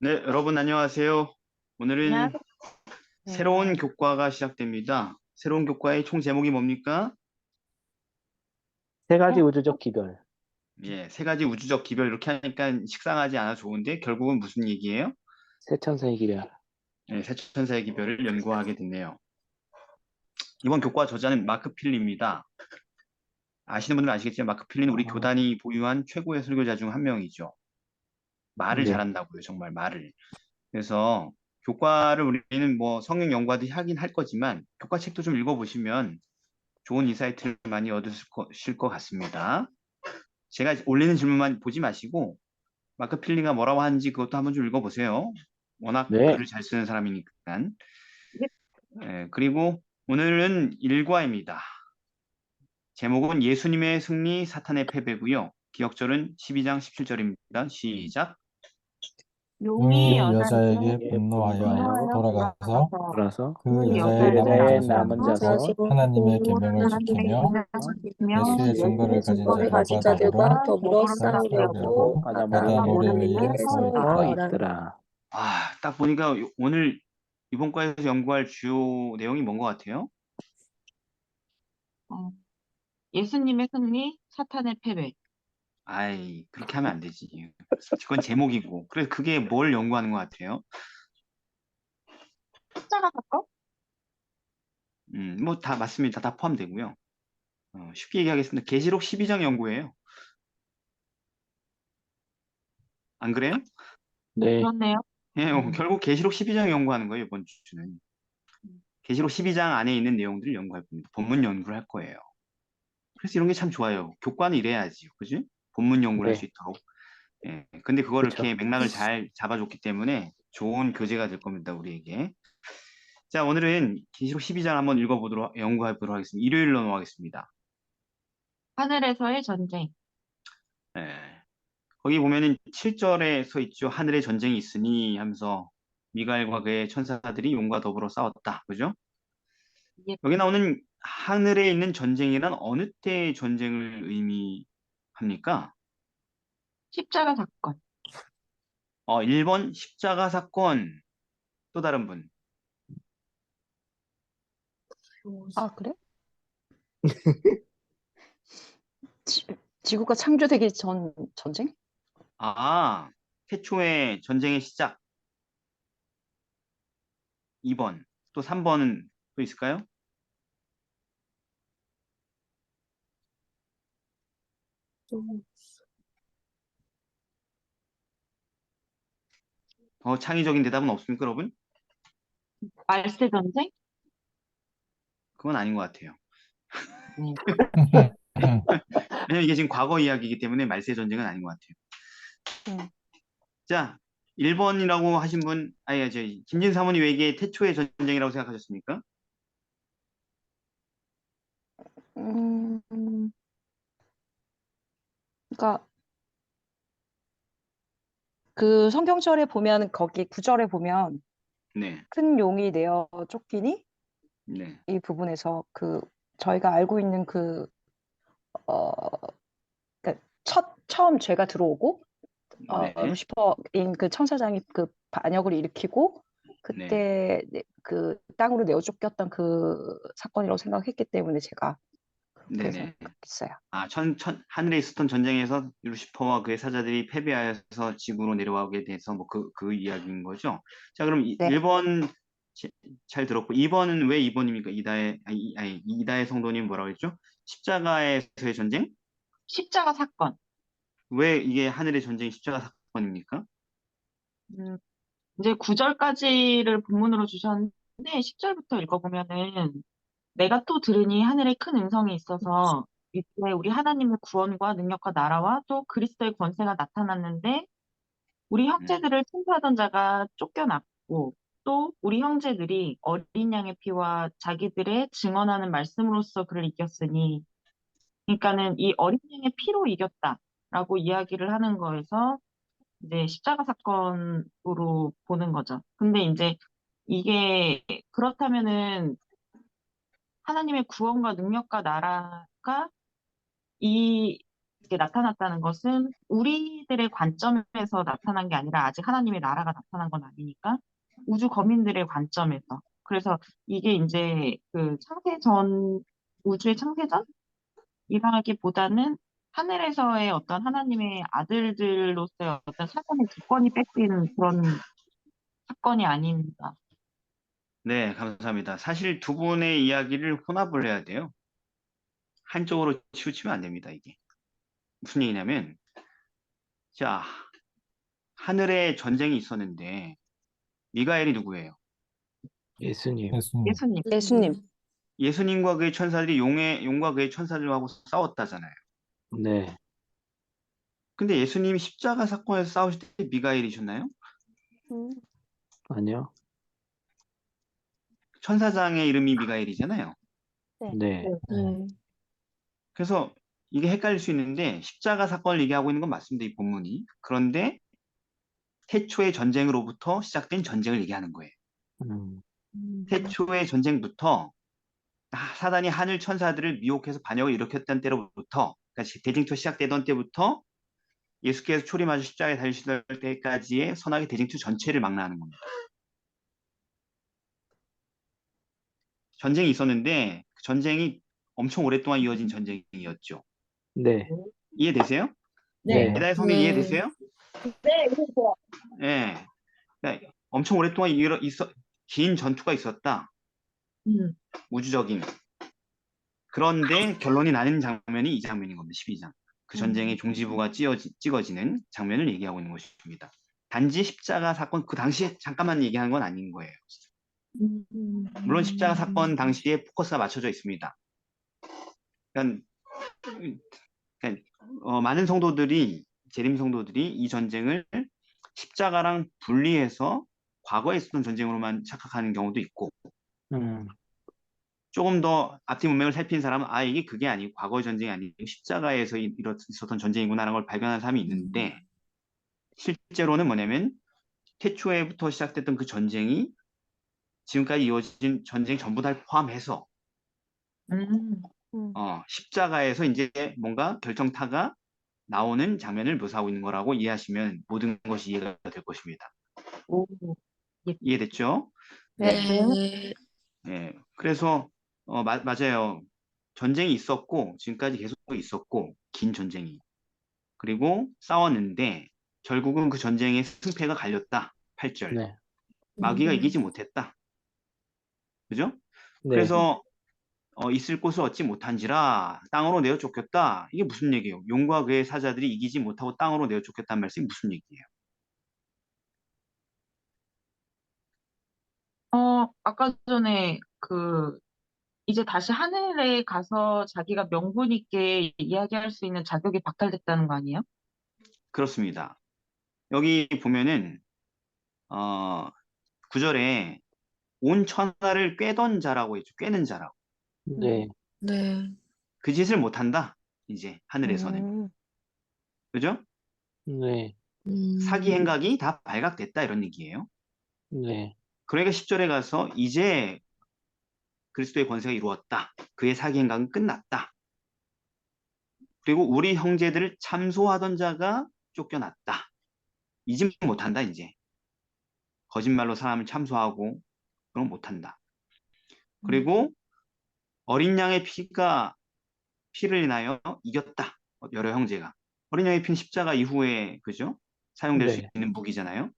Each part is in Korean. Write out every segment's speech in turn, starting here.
네, 여러분 안녕하세요. 오늘은 안녕하세요. 새로운 교과가 시작됩니다. 새로운 교과의 총 제목이 뭡니까? 세 가지 어, 우주적 기별. 예, 세 가지 우주적 기별 이렇게 하니까 식상하지 않아 좋은데 결국은 무슨 얘기예요? 세천사의 기별. 예, 새천사의 기별을 연구하게 됐네요. 이번 교과 저자는 마크 필리입니다. 아시는 분들은 아시겠지만 마크 필리는 우리 어, 교단이 보유한 최고의 설교자 중 한 명이죠. 말을 네. 잘한다고요, 정말 말을. 그래서 교과를 우리는 뭐 성경 연구하듯이 하긴 할 거지만 교과 책도 좀 읽어보시면 좋은 인사이트를 많이 얻으실 것 같습니다. 제가 올리는 질문만 보지 마시고 마크 필리가 뭐라고 하는지 그것도 한번 좀 읽어보세요. 워낙 글을 네. 잘 쓰는 사람이니까. 네. 그리고 오늘은 일과입니다. 제목은 예수님의 승리, 사탄의 패배고요. 기억절은 12장 17절입니다. 시작. 용이 용이 여자에게 여자에게 분노하여 분노하여 돌아가서 돌아서 그 그 그 여자의 남은 여자의 여자의 자손 남은 자손 하나님의 계명을 하나님의 지키며 계명을 지키며 예수의 증거를 가진 자들과 더불어 더불어 싸우려고 싸우려고 바다모래 바다모래 위에 위에 서 서 있더라. 있더라. 딱 보니까 오늘 이번 과에서 연구할 주요 내용이 뭔 것 같아요? 어, 예수님의 승리, 사탄의 패배. 아이, 그렇게 하면 안 되지. 그건 제목이고. 그래서 그게 뭘 연구하는 것 같아요? 십자가 사건? 뭐 다 맞습니다. 다 포함되고요. 쉽게 얘기하겠습니다. 계시록 12장 연구예요. 안 그래요? 네. 그렇네요. 예, 음, 결국 계시록 12장 연구하는 거예요, 이번 주는. 계시록 12장 안에 있는 내용들을 연구할 겁니다. 본문 연구를 할 거예요. 그래서 이런 게 참 좋아요. 교과는 이래야지, 그지? 본문 연구를 할 수 네. 있도록. 예, 근데 그거를 그쵸. 이렇게 맥락을 잘 잡아줬기 때문에 좋은 교재가 될 겁니다, 우리에게. 자, 오늘은 계시록 12장 한번 읽어보도록, 연구해보도록 하겠습니다. 일요일로 넘어가겠습니다. 하늘에서의 전쟁. 예, 거기 보면은 7절에 서 있죠. 하늘에 전쟁이 있으니 하면서 미가엘과 그의 천사들이 용과 더불어 싸웠다. 그죠? 이게 여기 나오는 하늘에 있는 전쟁이란 어느 때의 전쟁을 의미합니까? 십자가 사건. 1번 십자가 사건. 또 다른 분. 아, 그래? 지, 지구가 창조되기 전 전쟁? 아, 태초의 전쟁의 시작. 2번. 또 3번은 또 있을까요? 더 창의적인 대답은 없습니까, 여러분? 말세 전쟁? 그건 아닌 것 같아요. 네. 왜냐면 이게 지금 과거 이야기이기 때문에 말세 전쟁은 아닌 것 같아요. 음, 자, 1번이라고 하신 분, 아니, 김진 사모님 왜 이게 태초의 전쟁이라고 생각하셨습니까? 음, 그러니까 그 성경절에 보면 거기 구절에 보면 네, 큰 용이 내어 쫓기니 네, 이 부분에서 그 저희가 알고 있는 어, 처음 죄가 들어오고 네, 루시퍼인 그 천사장이 그 반역을 일으키고 네, 그때 그 땅으로 내어 쫓겼던 그 사건이라고 생각했기 때문에 제가 그렇게 네네. 생각했어요. 하늘에 있었던 전쟁에서 루시퍼와 그의 사자들이 패배하여서 지구로 내려오게 돼서 뭐 그 이야기인 거죠. 자, 그럼 네. 1번 잘 들었고, 2번은 왜 2번입니까? 이다의 성도님 뭐라고 했죠? 십자가에서의 전쟁? 십자가 사건. 왜 이게 하늘의 전쟁이 십자가 사건입니까? 음, 이제 9절까지를 본문으로 주셨는데 10절부터 읽어보면은 내가 또 들으니 하늘에 큰 음성이 있어서 이때 우리 하나님의 구원과 능력과 나라와 또 그리스도의 권세가 나타났는데 우리 음, 형제들을 침투하던 자가 쫓겨났고 또 우리 형제들이 어린 양의 피와 자기들의 증언하는 말씀으로써 그를 이겼으니 그러니까는 이 어린 양의 피로 이겼다라고 이야기를 하는 거에서 이제 십자가 사건으로 보는 거죠. 근데 이제 이게 그렇다면은 하나님의 구원과 능력과 나라가 이 이게 나타났다는 것은 우리들의 관점에서 나타난 게 아니라 아직 하나님의 나라가 나타난 건 아니니까 우주 거민들의 관점에서. 그래서 이게 이제 그 창세전, 우주의 창세전이라기보다는 하늘에서의 어떤 하나님의 아들들로서의 어떤 사전의 주권이 뺏긴 그런 사건이 아닌가. 네, 감사합니다. 사실 두 분의 이야기를 혼합을 해야 돼요. 한쪽으로 치우치면 안 됩니다, 이게. 무슨 얘기냐면, 자, 하늘에 전쟁이 있었는데, 미가엘이 누구예요? 예수님. 예수님. 예수님. 예수님. 예수님과 그의 천사들이 용과 그의 천사들하고 싸웠다잖아요. 네. 근데 예수님이 십자가 사건에서 싸우실 때 미가엘이셨나요? 음. 아니요. 천사장의 이름이 미가엘이잖아요. 네. 네. 그래서 이게 헷갈릴 수 있는데 십자가 사건을 얘기하고 있는 건 맞습니다, 이 본문이. 그런데 태초의 전쟁으로부터 시작된 전쟁을 얘기하는 거예요. 음, 태초의 전쟁부터 사단이 하늘 천사들을 미혹해서 반역을 일으켰던 때로부터, 그러니까 대징투가 시작되던 때부터 예수께서 초림하셔 십자가에 달리실 때까지의 선악의 대징투 전체를 망라하는 겁니다. 전쟁이 있었는데 그 전쟁이 엄청 오랫동안 이어진 전쟁이었죠. 네. 이해되세요? 네. 에다의 성경 네. 이해되세요? 네, 그래서 예. 그러니까 엄청 오랫동안 긴 전투가 있었다. 우주적인. 그런데 결론이 나는 장면이 이 장면인 겁니다. 12장. 그 전쟁의 종지부가 찍어지는 장면을 얘기하고 있는 것입니다. 단지 십자가 사건 그 당시에 잠깐만 얘기하는 건 아닌 거예요. 물론 십자가 사건 당시에 포커스가 맞춰져 있습니다. 그러니까, 많은 성도들이 재림 성도들이 이 전쟁을 십자가랑 분리해서 과거에 있었던 전쟁으로만 착각하는 경우도 있고, 음, 조금 더 앞뒤 문맥을 살핀 사람은 이게 그게 아니고 과거의 전쟁이 아니고 십자가에서 있었던 전쟁이구나라는 걸 발견한 사람이 있는데, 실제로는 뭐냐면 태초에부터 시작됐던 그 전쟁이 지금까지 이어진 전쟁 전부 다 포함해서 음, 십자가에서 이제 뭔가 결정타가 나오는 장면을 묘사하고 있는 거라고 이해하시면 모든 것이 이해가 될 것입니다. 오, 예, 이해됐죠? 네. 예. 그래서 맞아요. 전쟁이 있었고 지금까지 계속 있었고 긴 전쟁이. 그리고 싸웠는데 결국은 그 전쟁의 승패가 갈렸다. 8절. 네. 마귀가 이기지 못했다. 그죠? 네. 그래서 있을 곳을 얻지 못한지라 땅으로 내어 쫓겼다. 이게 무슨 얘기예요? 용과 그의 사자들이 이기지 못하고 땅으로 내어 쫓겼다는 말씀이 무슨 얘기예요? 아까 전에 이제 다시 하늘에 가서 자기가 명분 있게 이야기할 수 있는 자격이 박탈됐다는 거 아니에요? 그렇습니다. 여기 보면은 9절에 온 천하를 꿰던 자라고 했죠. 꿰는 자라고. 네. 네. 그 짓을 못한다. 이제 하늘에서는. 음. 그죠? 네. 사기 행각이 다 발각됐다 이런 얘기예요. 네. 그러니까 10절에 가서 이제 그리스도의 권세가 이루었다. 그의 사기 행각은 끝났다. 그리고 우리 형제들을 참소하던 자가 쫓겨났다. 이짓 못한다 이제. 거짓말로 사람을 참소하고 그런 거 못한다. 그리고 어린 양의 피를 인하여 이겼다. 여러 형제가. 어린 양의 피는 십자가 이후에 그죠? 사용될 수 네. 있는 무기잖아요.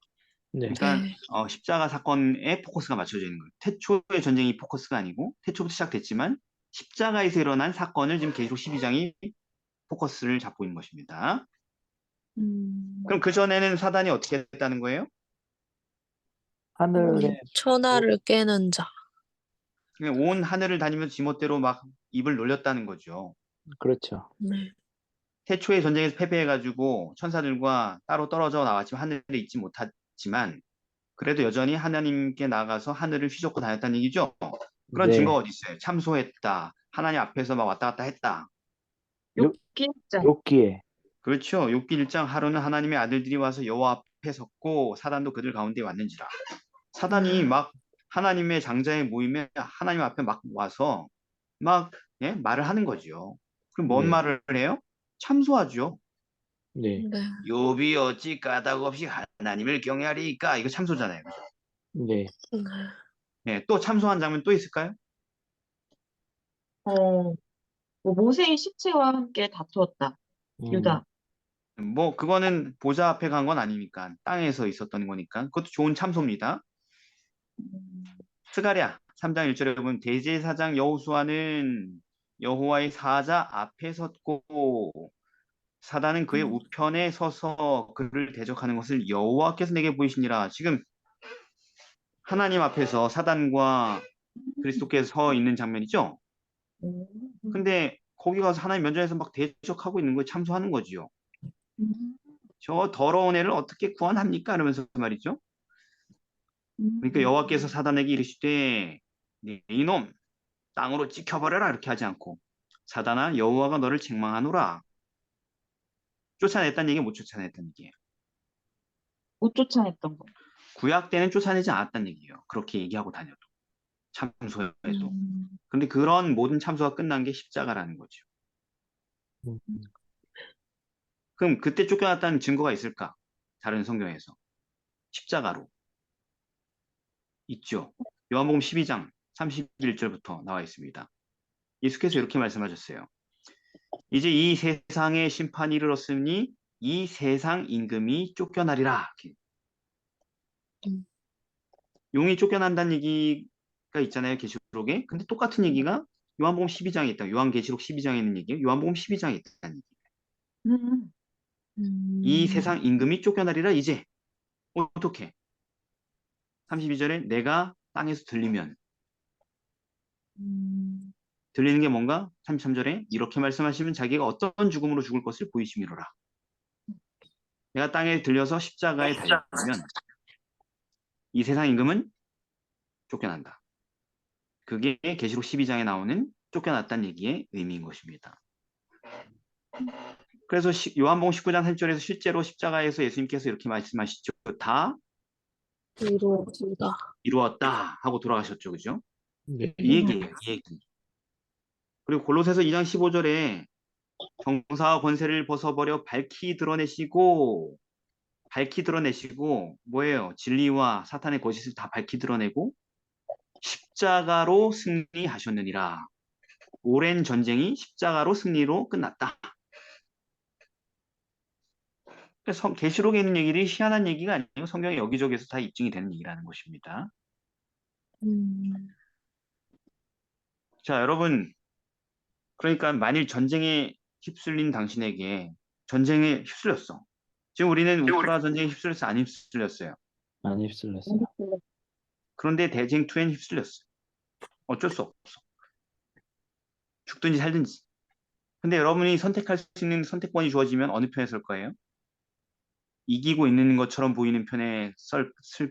네. 그러니까 네. 십자가 사건에 포커스가 맞춰져 있는 거예요. 태초의 전쟁이 포커스가 아니고 태초부터 시작됐지만 십자가에서 일어난 사건을 지금 계속 12장이 포커스를 잡고 있는 것입니다. 그럼 그 전에는 사단이 어떻게 했다는 거예요? 하늘에 천하를 깨는 자. 그냥 온 하늘을 다니면서 지멋대로 막 입을 놀렸다는 거죠. 그렇죠. 네. 태초의 전쟁에서 패배해가지고 천사들과 따로 떨어져 나왔지만 하늘에 있지 못했지만 그래도 여전히 하나님께 나가서 하늘을 휘젓고 다녔다는 얘기죠. 그런 네. 증거가 어디 있어요? 참소했다. 하나님 앞에서 막 왔다 갔다 했다. 욕기자. 욥기에. 그렇죠. 욥기 1장 하루는 하나님의 아들들이 와서 여호와 앞에 섰고 사단도 그들 가운데 왔는지라. 사단이 막 하나님의 장자의 모임에 하나님 앞에 막 와서 막 말을 하는 거죠. 그럼 뭔 네. 말을 해요? 참소하죠. 네. 네. 욥이 어찌 까닭 없이 하나님을 경외하리까? 이거 참소잖아요. 네. 네. 네, 또 참소한 장면 또 있을까요? 어, 뭐 모세의 십체와 함께 다투었다. 음, 유다. 뭐 그거는 보좌 앞에 간 건 아니니까 땅에서 있었던 거니까 그것도 좋은 참소입니다. 음, 스가랴 3장 1절에 보면 대제사장 여호수아는 여호와의 사자 앞에 섰고 사단은 그의 음, 우편에 서서 그를 대적하는 것을 여호와께서 내게 보이시니라. 지금 하나님 앞에서 사단과 그리스도께서 서 있는 장면이죠. 음, 근데 거기 가서 하나님 면전에서 막 대적하고 있는 거에 참소하는 거지요. 음, 저 더러운 애를 어떻게 구원합니까? 이러면서 말이죠. 그러니까 여호와께서 사단에게 이르시되 네 이놈 땅으로 찍혀버려라 이렇게 하지 않고 사단아 여호와가 너를 책망하노라. 쫓아냈다는 얘기 못 쫓아냈다는 얘기예요. 못 쫓아냈던 거. 구약 때는 쫓아내지 않았다는 얘기예요. 그렇게 얘기하고 다녀도 참소해도. 음, 그런데 그런 모든 참소가 끝난 게 십자가라는 거죠. 음, 그럼 그때 쫓겨났다는 증거가 있을까? 다른 성경에서 십자가로 있죠. 요한복음 12장 31절부터 나와 있습니다. 예수께서 이렇게 말씀하셨어요. 이제 이 세상의 심판이 이르렀으니 이 세상 임금이 쫓겨나리라. 이렇게. 음, 용이 쫓겨난다는 얘기가 있잖아요. 계시록에. 근데 똑같은 얘기가 요한복음 12장에 있다. 요한계시록 12장에 있는 얘기예요. 요한복음 12장에 있다는 얘기. 음, 이 음, 세상 임금이 쫓겨나리라 이제. 어떻게? 32절에 내가 땅에서 들리면 음, 들리는 게 뭔가? 33절에 이렇게 말씀하시면 자기가 어떤 죽음으로 죽을 것을 보이심이로라. 내가 땅에 들려서 십자가에 달리면 이 세상 임금은 쫓겨난다. 그게 계시록 12장에 나오는 쫓겨났다는 얘기의 의미인 것입니다. 그래서 요한복음 19장 3절에서 실제로 십자가에서 예수님께서 이렇게 말씀하시죠. 다 이루어지다. 이루었다 하고 돌아가셨죠. 그죠? 네. 이 얘기예요. 이 얘기. 그리고 골로새서 2장 15절에 정사와 권세를 벗어버려 밝히 드러내시고 뭐예요? 진리와 사탄의 거짓을 다 밝히 드러내고 십자가로 승리하셨느니라. 오랜 전쟁이 십자가로 승리로 끝났다. 그래서 계시록에 있는 얘기들이 희한한 얘기가 아니고 성경의 여기저기서 다 입증이 되는 얘기라는 것입니다. 음, 자, 여러분, 그러니까 만일 전쟁에 휩쓸린 당신에게 전쟁에 휩쓸렸어. 지금 우리는 우크라 전쟁에 휩쓸렸어, 안 휩쓸렸어요. 안 휩쓸렸어요. 그런데 대쟁투엔 휩쓸렸어. 어쩔 수 없어. 죽든지 살든지. 근데 여러분이 선택할 수 있는 선택권이 주어지면 어느 편에 설 거예요? 이기고 있는 것처럼 보이는 편에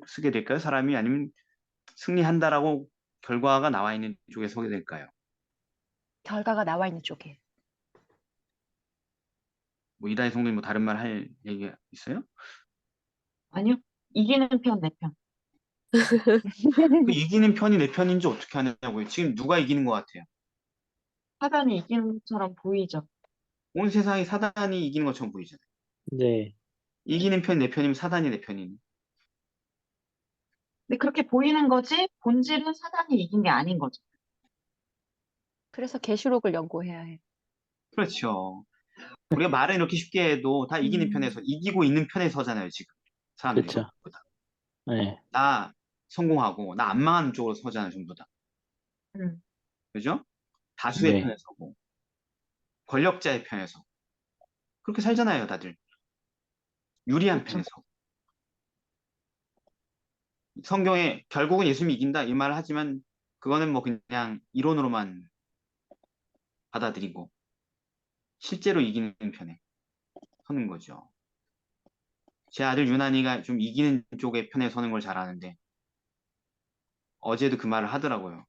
쓰게 될까요? 사람이 아니면 승리한다라고 결과가 나와 있는 쪽에 서게 될까요? 결과가 나와 있는 쪽에. 뭐 이다희 성도님 뭐 다른 말 할 얘기 있어요? 아니요. 이기는 편, 내 편. 그 이기는 편이 내 편인지 어떻게 하냐고요. 지금 누가 이기는 것 같아요? 사단이 이기는 것처럼 보이죠. 온 세상이 사단이 이기는 것처럼 보이잖아요. 네. 이기는 편이 내 편이면 사단이 내 편이니. 근데 그렇게 보이는 거지, 본질은 사단이 이긴 게 아닌 거죠. 그래서 계시록을 연구해야 해. 그렇죠. 우리가 말은 이렇게 쉽게 해도 다 이기는 편에서 이기고 있는 편에 서잖아요, 지금. 사람들이 그쵸. 전부 다. 네. 나 성공하고 나 안 망하는 쪽으로 서잖아요, 전부 다. 음, 그죠? 다수의 네. 편에 서고 권력자의 편에 서 그렇게 살잖아요, 다들. 유리한 그렇죠. 편에 서 성경에 결국은 예수님이 이긴다 이 말을 하지만 그거는 뭐 그냥 이론으로만 받아들이고 실제로 이기는 편에 서는 거죠. 제 아들 유난이가 좀 이기는 쪽의 편에 서는 걸 잘 아는데 어제도 그 말을 하더라고요.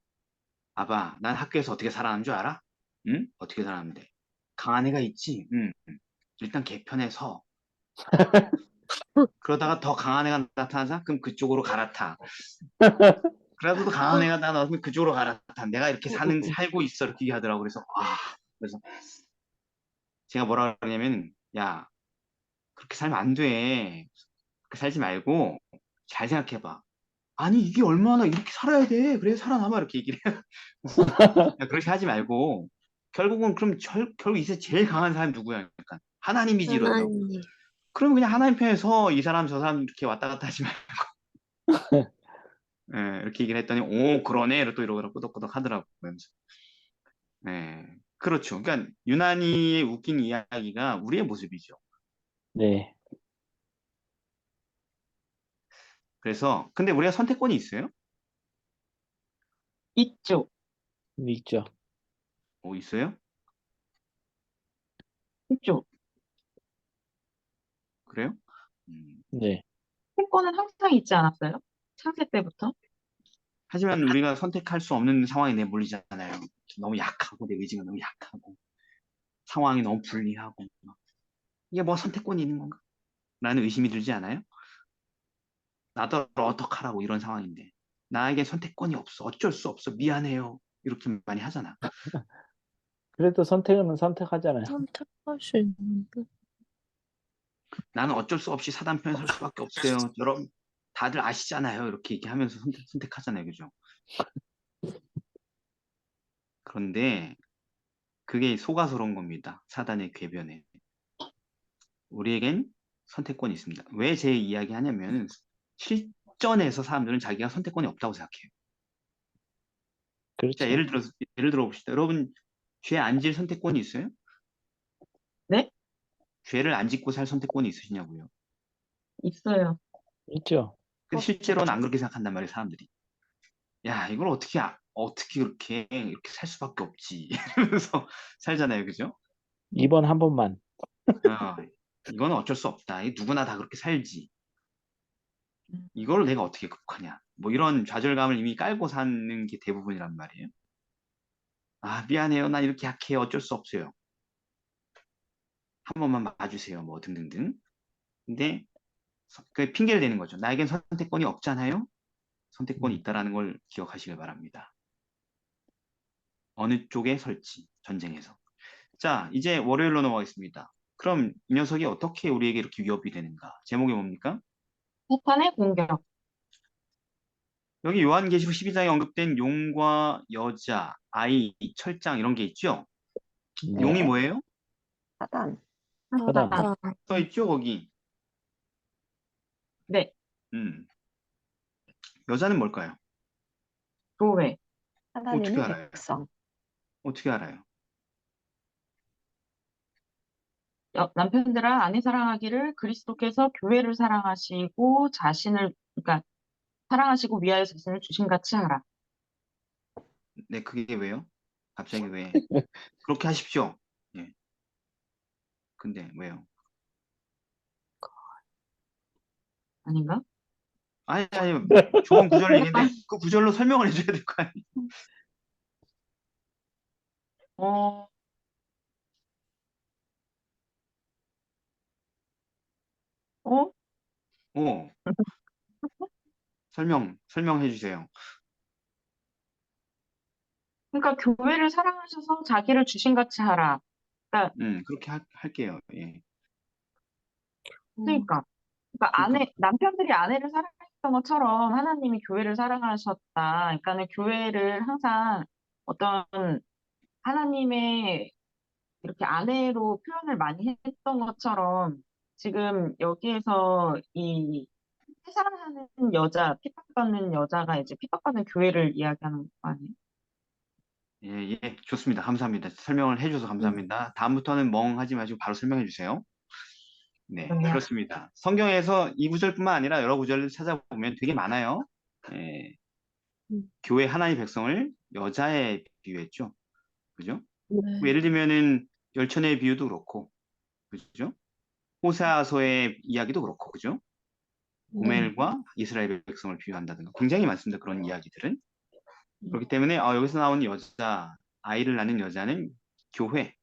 아빠, 난 학교에서 어떻게 살아남는 줄 알아? 응? 어떻게 살아남는데? 강한 애가 있지? 응. 일단 걔 편에 서. 그러다가 더 강한 애가 나타나자? 그럼 그쪽으로 갈아타. 그래도 더 강한 애가 나타나면 그쪽으로 갈아타. 내가 이렇게 살고 있어. 이렇게 얘기하더라고. 그래서, 그래서 제가 뭐라 그러냐면, 야, 그렇게 살면 안 돼. 그렇게 살지 말고 잘 생각해봐. 아니, 이게 얼마나 이렇게 살아야 돼. 그래 살아남아. 이렇게 얘기를 해요. 야, 그렇게 하지 말고, 결국은 그럼 결국 이 세상 제일 강한 사람이 누구야? 약간 하나님이지 이러더라고. 하나님. 그러면 그냥 하나님 편에서 이 사람 저 사람 이렇게 왔다 갔다 하지 말고 예, 이렇게 얘기를 했더니 오 그러네 또 이러고 끄덕끄덕 하더라고요. 그러면서. 예, 그렇죠. 그러니까 유난히의 웃긴 이야기가 우리의 모습이죠. 네. 그래서 근데 우리가 선택권이 있어요? 있죠. 있죠. 있어요? 있죠. 그래요? 음, 네. 채권은 항상 있지 않았어요? 창세 때부터? 하지만 우리가 선택할 수 없는 상황에 내몰리잖아요. 너무 약하고 내 의지가 너무 약하고 상황이 너무 불리하고 이게 뭐 선택권이 있는 건가? 라는 의심이 들지 않아요? 나더러 어떡하라고 이런 상황인데 나에게 선택권이 없어 어쩔 수 없어 미안해요 이렇게 많이 하잖아. 그래도 선택은 선택하잖아요. 선택할 수 있는데. 나는 어쩔 수 없이 사단 편에 설 수밖에 없어요. 여러분 다들 아시잖아요. 이렇게 얘기하면서 선택하잖아요. 그죠? 그런데 그게 속아서러운 겁니다. 사단의 궤변에. 우리에겐 선택권이 있습니다. 왜 제 이야기 하냐면 실전에서 사람들은 자기가 선택권이 없다고 생각해요. 자, 그렇죠. 예를 들어 봅시다. 여러분 죄 안 질 선택권이 있어요? 네? 죄를 안 짓고 살 선택권이 있으시냐고요. 있어요. 있죠. 근데 실제로는 안 그렇게 생각한단 말이에요, 사람들이. 야, 이걸 어떻게 이렇게 살 수밖에 없지. 이러면서 살잖아요, 그죠? 이번 한 번만. 어, 이거는 어쩔 수 없다. 이 누구나 다 그렇게 살지. 이걸 내가 어떻게 극복하냐. 뭐 이런 좌절감을 이미 깔고 사는 게 대부분이란 말이에요. 아, 미안해요. 나 이렇게 약해요. 어쩔 수 없어요. 한 번만 봐주세요. 뭐 등등등. 근데 그 핑계를 대는 거죠. 나에겐 선택권이 없잖아요. 선택권이 있다라는 걸 기억하시길 바랍니다. 어느 쪽에 설지, 전쟁에서. 자, 이제 월요일로 넘어가겠습니다. 그럼 이 녀석이 어떻게 우리에게 이렇게 위협이 되는가? 제목이 뭡니까? 사탄의 공격. 여기 요한계시록 12장에 언급된 용과 여자, 아이, 철장 이런 게 있죠? 네. 용이 뭐예요? 사단. 사단. 사단. 써 있죠, 거기. 네. 음. 여자는 뭘까요? 교회. 어떻게 사단에는 알아요? 백성. 어떻게 알아요? 남편들아 아내 사랑하기를 그리스도께서 교회를 사랑하시고 그러니까 사랑하시고 위하여 자신을 주신 같이 하라. 네, 그게 왜요? 갑자기 왜? 그렇게 하십시오. 예. 근데 왜요? 아닌가? 아니, 좋은 구절 얘기인데 그 구절로 설명을 해줘야 될 거 아니에요? 어, 어? 어, 설명해 주세요. 그러니까 교회를 사랑하셔서 자기를 주신 같이 하라. 그러니까, 그렇게 할게요. 예. 음, 그러니까, 그러니까 그러니까, 남편들이 아내를 사랑했던 것처럼 하나님이 교회를 사랑하셨다. 그러니까는 교회를 항상 어떤 하나님의 이렇게 아내로 표현을 많이 했던 것처럼 지금 여기에서 이 회사하는 여자, 핍박받는 여자가 이제 핍박받는 교회를 이야기하는 거 아니에요? 예, 예, 좋습니다. 감사합니다. 설명을 해줘서 음, 감사합니다. 다음부터는 멍하지 마시고 바로 설명해 주세요. 네, 그러면 그렇습니다. 성경에서 이 구절뿐만 아니라 여러 구절을 찾아보면 되게 많아요. 예, 음, 교회 하나님의 백성을 여자에 비유했죠. 그죠? 뭐 네. 예를 들면은 열천의 비유도 그렇고, 그죠? 호세아서의 이야기도 그렇고, 그죠? 네. 고멜과 이스라엘 백성을 비유한다든가 굉장히 많습니다. 그런 이야기들은. 그렇기 때문에 여기서 나오는 여자, 아이를 낳는 여자는 교회,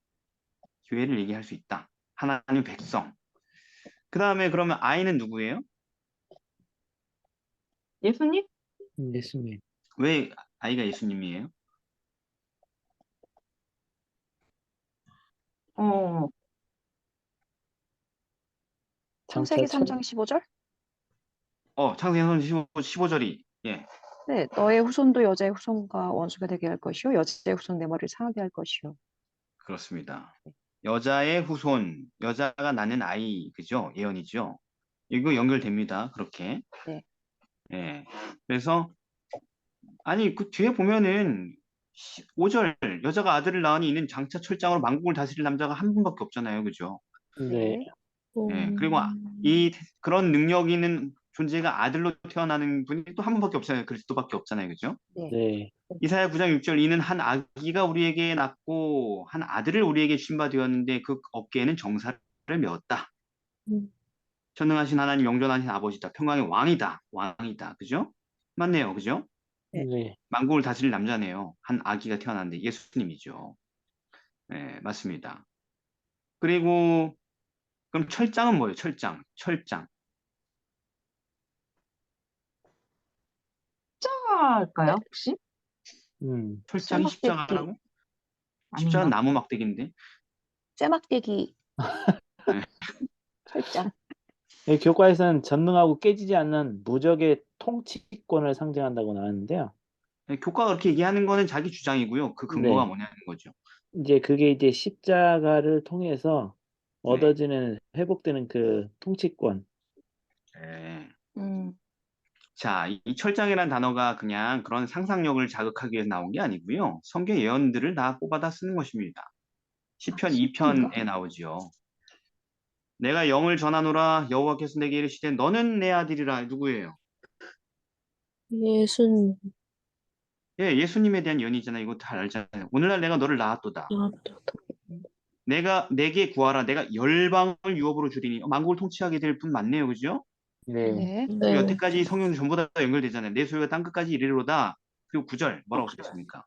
교회를 얘기할 수 있다. 하나님 백성. 그 다음에 그러면 아이는 누구예요? 예수님? 예수님. 왜 아이가 예수님이에요? 어, 창세기 장차 3장 15절? 창세기 15절이 예, 네, 너의 후손도 여자의 후손과 원수가 되게 할 것이요, 여자의 후손 내 머리를 상하게 할 것이요. 그렇습니다. 여자의 후손, 여자가 낳는 아이, 그죠? 예언이죠. 이거 연결됩니다. 그렇게. 네. 예. 그래서 아니 그 뒤에 보면은 5절 여자가 아들을 낳으니 이는 장차 철장으로 만국을 다스릴 남자가 한 분밖에 없잖아요. 그죠? 네. 네. 예. 그리고 그런 능력 있는 존재가 아들로 태어나는 분이 또 한 분밖에 없잖아요. 그리스도밖에 없잖아요. 그죠? 네. 네. 이사야 9장 6절 이는 한 아기가 우리에게 낳고 한 아들을 우리에게 주신 바 되었는데 그 어깨에는 정사를 메었다. 음. 전능하신 하나님 영존하신 아버지다. 평강의 왕이다. 왕이다. 그죠? 맞네요. 그죠? 네. 네. 만국을 다스릴 남자네요. 한 아기가 태어났는데 예수님이죠. 네, 맞습니다. 그리고 그럼 철장은 뭐예요? 철장. 철장. 십자가일까요, 혹시? 철장이 쇠막대기, 십자가라고? 십자가는 아닌가? 나무 막대기인데. 쇠막대기, 네. 철장. 교과에서는 전능하고 깨지지 않는 무적의 통치권을 상징한다고 나왔는데요. 네, 교과가 그렇게 얘기하는 거는 자기 주장이고요. 그 근거가 네. 뭐냐는 거죠. 이제 그게 이제 십자가를 통해서 네. 얻어지는 회복되는 그 통치권. 네. 음, 자, 이 철장이라는 단어가 그냥 그런 상상력을 자극하기 위해서 나온 게 아니고요. 성경 예언들을 다 뽑아다 쓰는 것입니다. 시편 시편인가? 2편에 나오죠. 내가 영을 전하노라 여호와께서 내게 이르시되 너는 내 아들이라. 누구예요? 예수님. 예, 예수님에 대한 예언이잖아요. 이거 다 알잖아요. 오늘날 내가 너를 낳았도다. 아, 또, 또. 내가 내게 구하라. 내가 열방을 유업으로 주리니. 만국을 통치하게 될 분 맞네요. 그죠? 네. 네. 그리고 네. 여태까지 성경 전부 다 연결되잖아요. 내 소유가 땅 끝까지 이르리로다. 그리고 9절 뭐라고 쓰겠습니까?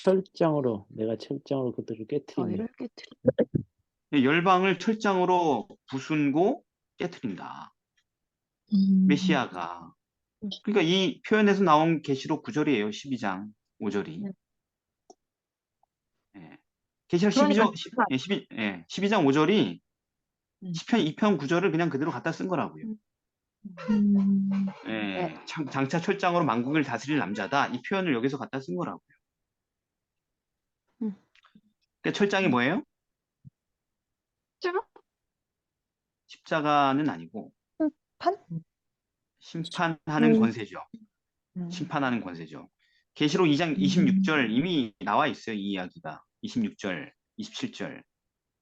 철장으로 내가 철장으로 그들을 깨트리며. 너희를 깨뜨리. 예, 열방을 철장으로 부순고 깨트린다. 음. 메시아가. 그러니까 이 표현에서 나온 계시록 9절이에요. 12장 5절이. 네. 예. 계시록 그러니까 12장 5절이 음. 시편 2편 9절을 그냥 그대로 갖다 쓴 거라고요. 음. 예, 네. 장차 철장으로 만국을 다스릴 남자다. 이 표현을 여기서 갖다 쓴 거라고요. 음. 그러니까 철장이 뭐예요? 십자가? 십자가는 아니고 판? 심판하는 권세죠. 음. 심판하는 권세죠. 계시록 2장 26절 이미 나와 있어요. 이 이야기가. 26절, 27절.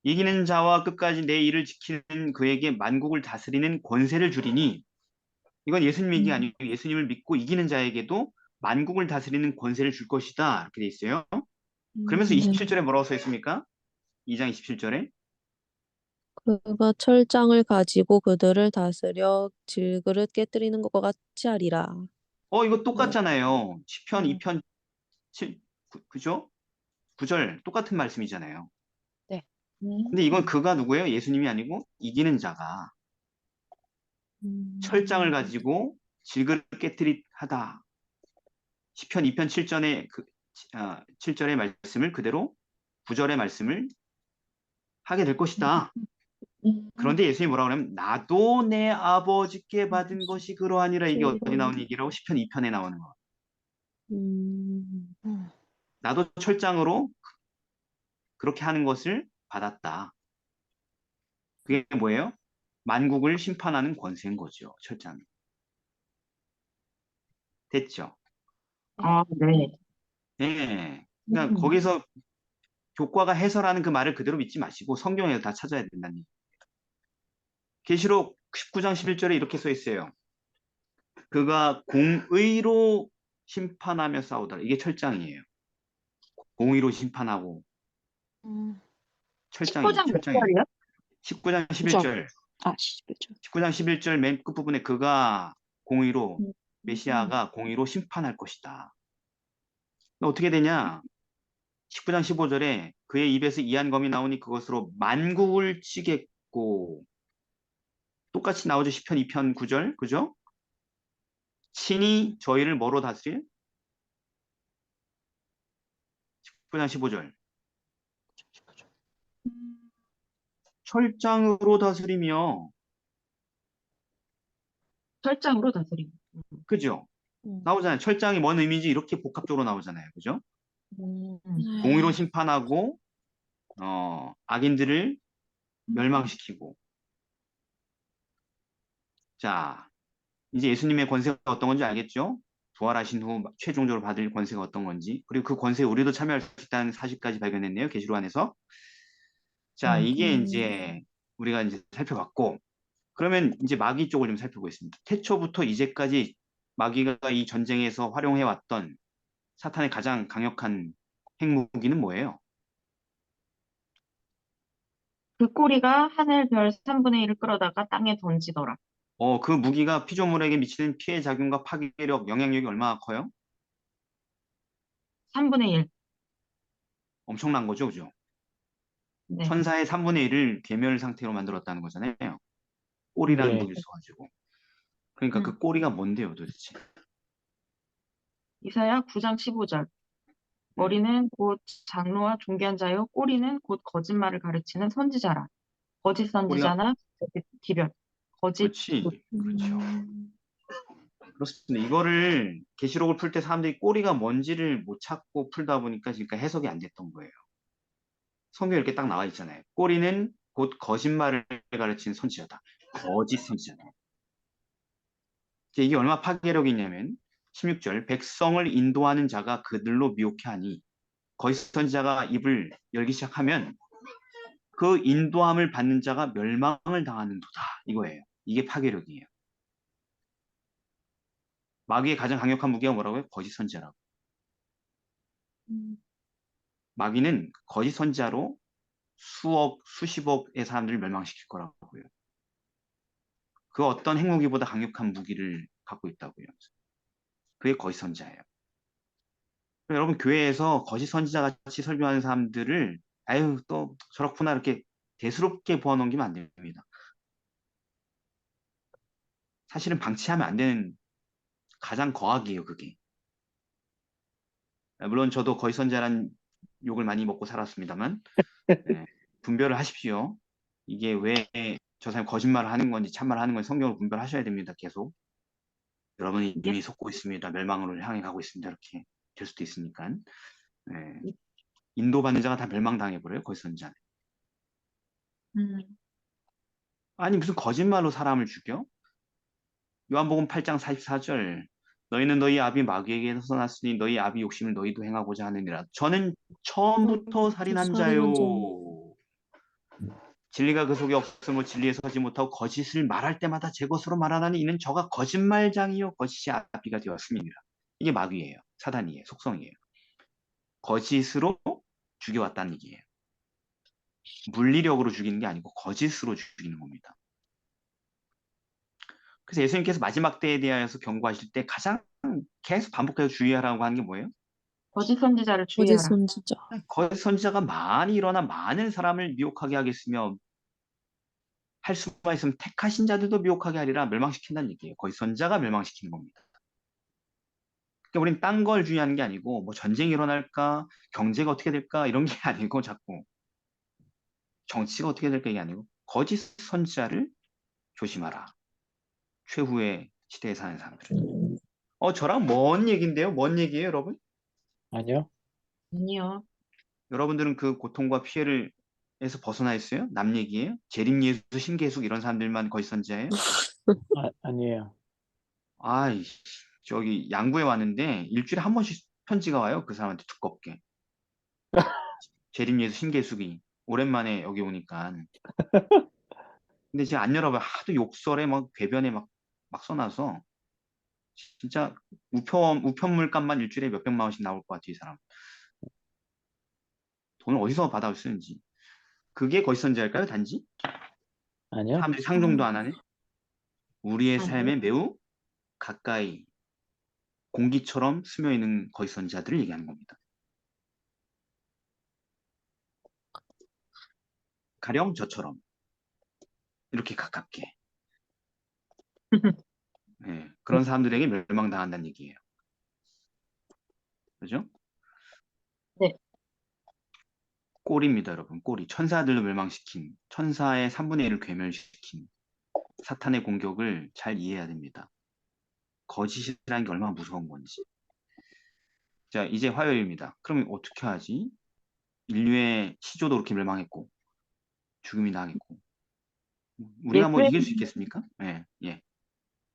이기는 자와 끝까지 내 일을 지키는 그에게 만국을 다스리는 권세를 주리니 이건 예수님 얘기 아니고 예수님을 믿고 이기는 자에게도 만국을 다스리는 권세를 줄 것이다. 이렇게 돼 있어요. 그러면서 네. 27절에 뭐라고 써 있습니까? 2장 27절에 그가 철장을 가지고 그들을 다스려 질그릇 깨뜨리는 것과 같이 하리라. 이거 똑같잖아요. 시편 음. 2편 7, 그죠? 9절 똑같은 말씀이잖아요. 네. 근데 이건 그가 누구예요? 예수님이 아니고 이기는 자가 철장을 가지고 질그릇 깨뜨리 하다. 시편 2편 7절의 7절의 말씀을 그대로 9절의 말씀을 하게 될 것이다. 그런데 예수님이 뭐라고 하냐면 나도 내 아버지께 받은 것이 그러하니라. 이게 어디 나오는 얘기라고? 시편 2편에 나오는 거. 음. 음. 나도 철장으로 그렇게 하는 것을 받았다. 그게 뭐예요? 만국을 심판하는 권세인 거죠. 철장이. 됐죠? 네. 예. 그러니까 거기서 교과가 해설하는 그 말을 그대로 믿지 마시고 성경에서 다 찾아야 된다는 얘기. 계시록 19장 11절에 이렇게 써 있어요. 그가 공의로 심판하며 싸우더라. 이게 철장이에요. 공의로 심판하고 음. 철장이 19장 몇 절이요? 19장 9절. 11절. 11절. 19장 11절 맨 끝부분에 그가 공의로 음. 메시아가 공의로 심판할 것이다. 어떻게 되냐? 19장 15절에 그의 입에서 이한검이 나오니 그것으로 만국을 치겠고 똑같이 나오죠. 시편 2편 9절. 그죠? 친히 저희를 뭐로 다스릴? 19장 15절. 철장으로 다스리며 철장으로 다스리고. 그죠? 나오잖아요. 철장이 뭔 의미인지 이렇게 복합적으로 나오잖아요. 그죠? 음. 공의로 심판하고 악인들을 멸망시키고. 자, 이제 예수님의 권세가 어떤 건지 알겠죠? 부활하신 후 최종적으로 받을 권세가 어떤 건지. 그리고 그 권세에 우리도 참여할 수 있다는 사실까지 발견했네요. 계시록 안에서. 자, 이게 이제 우리가 이제 살펴봤고, 그러면 이제 마귀 쪽을 좀 살펴보겠습니다. 태초부터 이제까지 마귀가 이 전쟁에서 활용해왔던 사탄의 가장 강력한 핵무기는 뭐예요? 그 꼬리가 하늘 별 3분의 1을 끌어다가 땅에 던지더라. 그 무기가 피조물에게 미치는 피해 작용과 파괴력, 영향력이 얼마나 커요? 3분의 1. 엄청난 거죠, 그죠? 네. 천사의 3분의 1을 괴멸 상태로 만들었다는 거잖아요. 꼬리라는 네. 무기를 써가지고. 그러니까 음. 그 꼬리가 뭔데요, 도대체? 이사야 9장 15절. 머리는 곧 장로와 존귀한 자요. 꼬리는 곧 거짓말을 가르치는 선지자라. 거짓 꼬리가, 선지자나 거짓 기별. 거짓 그렇지, 굿. 그렇죠. 그렇습니다. 이거를 계시록을 풀 때 사람들이 꼬리가 뭔지를 못 찾고 풀다 보니까 지금 해석이 안 됐던 거예요. 성경에 이렇게 딱 나와 있잖아요. 꼬리는 곧 거짓말을 가르치는 선지자다. 거짓 선지자다. 이게 얼마나 파괴력이 있냐면 16절 백성을 인도하는 자가 그들로 미혹해 하니 거짓 선지자가 입을 열기 시작하면 그 인도함을 받는 자가 멸망을 당하는도다. 이거예요. 이게 파괴력이에요. 마귀의 가장 강력한 무기가 뭐라고요? 거짓 선지자라고. 마귀는 거짓 선지자로 수억, 수십억의 사람들을 멸망시킬 거라고요. 그 어떤 핵무기보다 강력한 무기를 갖고 있다고요. 그게 거짓 선지자예요. 여러분 교회에서 거짓 선지자 같이 설교하는 사람들을 아유 또 저렇구나 이렇게 대수롭게 보아넘기면 안 됩니다. 사실은 방치하면 안 되는 가장 거악이에요, 그게. 물론 저도 거짓 선지자란 욕을 많이 먹고 살았습니다만 예, 분별을 하십시오. 이게 왜 저 사람이 거짓말을 하는 건지 참말을 하는 건지 성경을 분별하셔야 됩니다. 계속. 여러분이 예. 이미 속고 있습니다. 멸망으로 향해 가고 있습니다. 이렇게 될 수도 있으니까. 예, 인도받는 자가 다 멸망당해버려요. 거짓 선지자는. 음. 아니 무슨 거짓말로 사람을 죽여? 요한복음 8장 44절 너희는 너희 아비 마귀에게서 났으니 너희 아비 욕심을 너희도 행하고자 하느니라. 저는 처음부터 살인한 살인한 자. 자요. 진리가 그 속에 없으므로 진리에 서지 못하고 거짓을 말할 때마다 제 것으로 말하나니 이는 저가 거짓말장이요 거짓이 아비가 되었음이니라. 이게 마귀예요. 사단이에요. 속성이에요. 거짓으로 죽여왔다는 얘기예요. 물리력으로 죽이는 게 아니고 거짓으로 죽이는 겁니다. 그래서 예수님께서 마지막 때에 대하여서 경고하실 때 가장 계속 반복해서 주의하라고 하는 게 뭐예요? 거짓 선지자를 거짓 주의하라. 선지자. 거짓 선지자가 많이 일어나 많은 사람을 미혹하게 하겠으며 할 수가 있으면 택하신 자들도 미혹하게 하리라 멸망시킨다는 얘기예요. 거짓 선지자가 멸망시키는 겁니다. 그러니까 우리는 딴 걸 주의하는 게 아니고 뭐 전쟁이 일어날까 경제가 어떻게 될까 이런 게 아니고 자꾸 정치가 어떻게 될까 이게 아니고 거짓 선지자를 조심하라. 최후의 시대에 사는 사람들은. 저랑 먼 얘기인데요. 뭔 얘기예요, 여러분? 아니요? 아니요. 여러분들은 그 고통과 피해를 에서 벗어나 있어요? 남 얘기예요? 재림예수, 신계숙 이런 사람들만 거짓 선지자예요? 아니에요. 아이, 저기 양구에 왔는데 일주일에 한 번씩 편지가 와요. 그 사람한테 두껍게. 재림예수, 신계숙이 오랜만에 여기 오니까. 근데 제가 안 열어봐요. 하도 욕설에 막 궤변에 막 써놔서 진짜 우편물값만 일주일에 몇백만 원씩 나올 것 같아요, 이 사람. 돈을 어디서 받아 쓰는지. 그게 거짓 선지자일까요, 단지? 아니요? 사람들이 상종도 안 하네? 우리의 아니요. 삶에 매우 가까이 공기처럼 스며 있는 거짓 선지자들을 얘기하는 겁니다. 가령 저처럼 이렇게 가깝게 그런 사람들에게 멸망당한다는 얘기예요. 그죠? 네. 꼴입니다, 여러분. 꼴이. 천사들도 멸망시킨, 천사의 3분의 1을 괴멸시킨 사탄의 공격을 잘 이해해야 됩니다. 거짓이라는 게 얼마나 무서운 건지. 자, 이제 화요일입니다. 그러면 어떻게 하지? 인류의 시조도 그렇게 멸망했고, 죽음이 당했고, 우리가 뭐 예수의 이길 수 있겠습니까? 예, 예.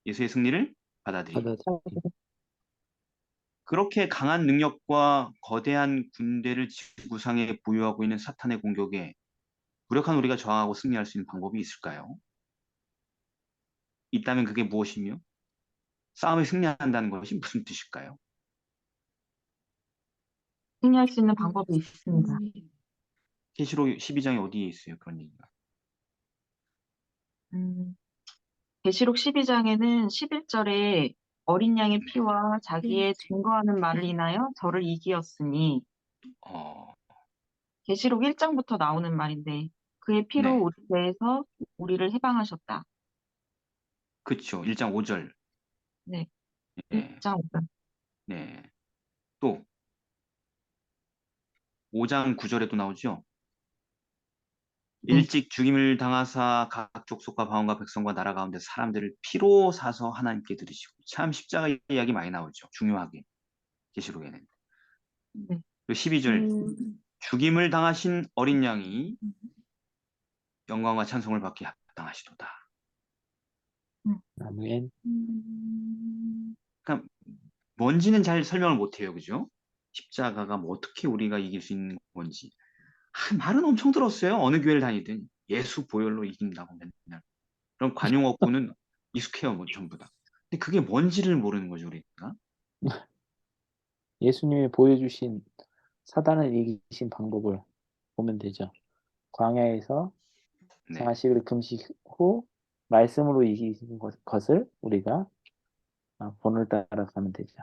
예수의 승리를 받아들이고. 받아들이고. 그렇게 강한 능력과 거대한 군대를 지구상에 보유하고 있는 사탄의 공격에 무력한 우리가 저항하고 승리할 수 있는 방법이 있을까요? 있다면 그게 무엇이며 싸움에 승리한다는 것이 무슨 뜻일까요? 승리할 수 있는 방법이 있습니다. 계시록 12장에 어디에 있어요? 그런 얘기가. 음, 계시록 12장에는 11절에 어린 양의 피와 자기의 증거하는 말을 인하여 저를 이기었으니 어, 계시록 1장부터 나오는 말인데 그의 피로 네. 우리 대해서 우리를 해방하셨다. 그쵸. 1장 5절. 네, 네. 1장 5절. 네. 또 5장 9절에도 나오죠. 네, 일찍 죽임을 당하사 각 족속과 방언과 백성과 나라 가운데 사람들을 피로 사서 하나님께 드리시고 참 십자가 이야기 많이 나오죠. 중요하게 계시록에는. 네. 12절 죽임을 당하신 어린 양이 영광과 찬송을 받기 합당하시도다. 아멘. 그러니까 뭔지는 잘 설명을 못해요, 그죠? 십자가가 뭐 어떻게 우리가 이길 수 있는 건지. 말은 엄청 들었어요. 어느 교회를 다니든 예수 보혈로 이긴다고 맨날. 그럼 관용어구는 익숙해요, 뭐 전부 다. 근데 그게 뭔지를 모르는 거죠, 우리가. 예수님이 보여주신 사단을 이기신 방법을 보면 되죠. 광야에서 네, 40일 금식 후 말씀으로 이기신 것을 우리가 본을 따라가면 되죠.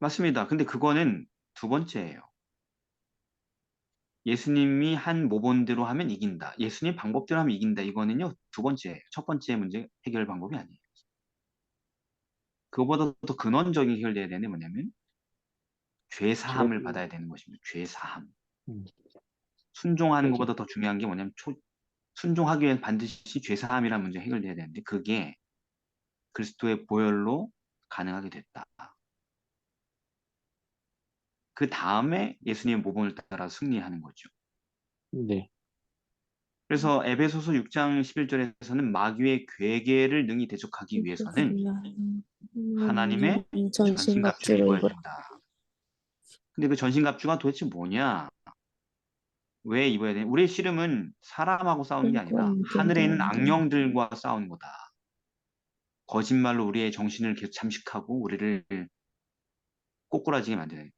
맞습니다. 근데 그거는 두 번째예요. 예수님이 한 모본대로 하면 이긴다. 예수님 방법대로 하면 이긴다. 이거는요, 두 번째예요. 첫 번째 문제 해결 방법이 아니에요. 그거보다 더 근원적인 해결돼야 되는 게 뭐냐면 죄 죄, 사함을 받아야 되는 것입니다. 죄 사함. 음, 순종하는 그렇죠. 것보다 더 중요한 게 뭐냐면 순종하기 위해 반드시 죄 사함이라는 문제 해결돼야 되는데 그게 그리스도의 보혈로 가능하게 됐다. 그 다음에 예수님의 모범을 따라 승리하는 거죠. 네, 그래서 에베소서 6장 11절에서는 마귀의 괴계를 능히 대적하기 위해서는 하나님의 전신갑주를 전신갑주를 입어야 입으라. 된다. 근데 그 전신갑주가 도대체 뭐냐? 왜 입어야 되냐? 우리의 씨름은 사람하고 싸우는 게 아니라 하늘에 있는 악령들과 싸우는 거다. 거짓말로 우리의 정신을 계속 잠식하고 우리를 꼬꾸라지게 만드는.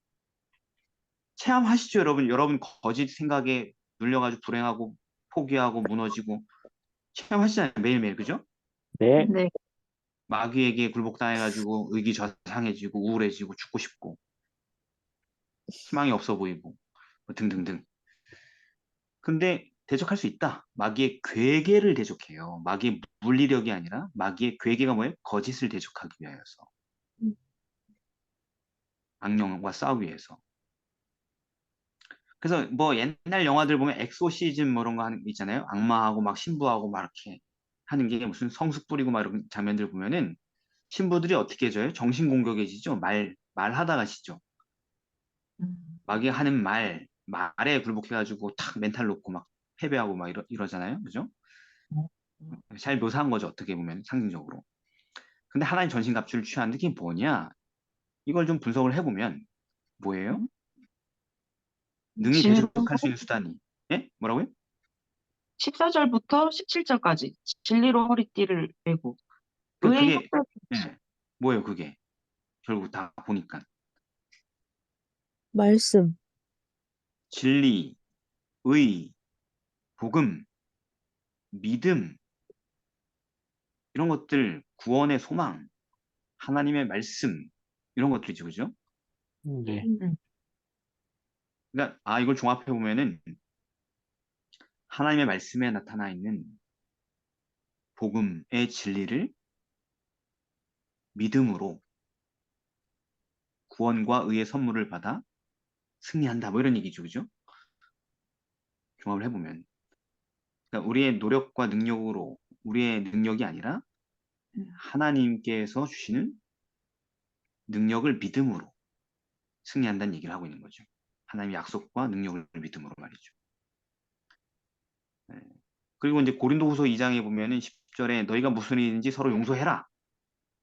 체험하시죠, 여러분. 여러분 거짓 생각에 눌려가지고 불행하고 포기하고 무너지고 체험하시잖아요, 매일매일. 그죠? 네, 네, 마귀에게 굴복당해가지고 의기저상해지고 우울해지고 죽고 싶고 희망이 없어 보이고 뭐 등등등. 근데 대적할 수 있다. 마귀의 괴계를 대적해요. 마귀의 물리력이 아니라 마귀의 괴계가 뭐예요? 거짓을 대적하기 위하여서. 악령과 싸우기 위해서. 그래서 뭐 옛날 영화들 보면 엑소시즘 뭐 이런 거 하는 거 있잖아요. 악마하고 막 신부하고 막 이렇게 하는 게 무슨 성수 뿌리고 막 이런 장면들 보면은 신부들이 어떻게 해줘요? 정신 공격해지죠. 말하다가 지죠. 마귀 하는 말에 굴복해가지고 탁 멘탈 놓고 막 패배하고 막 이러잖아요. 그죠? 잘 묘사한 거죠. 어떻게 보면 상징적으로. 근데 하나님 전신갑주를 취하는데 그게 뭐냐? 이걸 좀 분석을 해보면 뭐예요? 능히 진로 대적할 수 있는 수단이. 예? 뭐라고요? 14절부터 17절까지 진리로 허리띠를 메고 그러니까 의의 그게 혁명 예. 뭐예요, 그게? 결국 다 보니까 말씀, 진리, 의, 복음, 믿음 이런 것들, 구원의 소망, 하나님의 말씀 이런 것들이죠, 그죠? 네, 그러니까 이걸 종합해 보면은 하나님의 말씀에 나타나 있는 복음의 진리를 믿음으로 구원과 의의 선물을 받아 승리한다, 뭐 이런 얘기죠, 그죠? 종합을 해보면. 그러니까 우리의 노력과 능력으로 우리의 능력이 아니라 하나님께서 주시는 능력을 믿음으로 승리한다는 얘기를 하고 있는 거죠. 하나님의 약속과 능력을 믿음으로 말이죠. 네. 그리고 이제 고린도후서 2장에 보면은 10절에 너희가 무슨 일인지 서로 용서해라.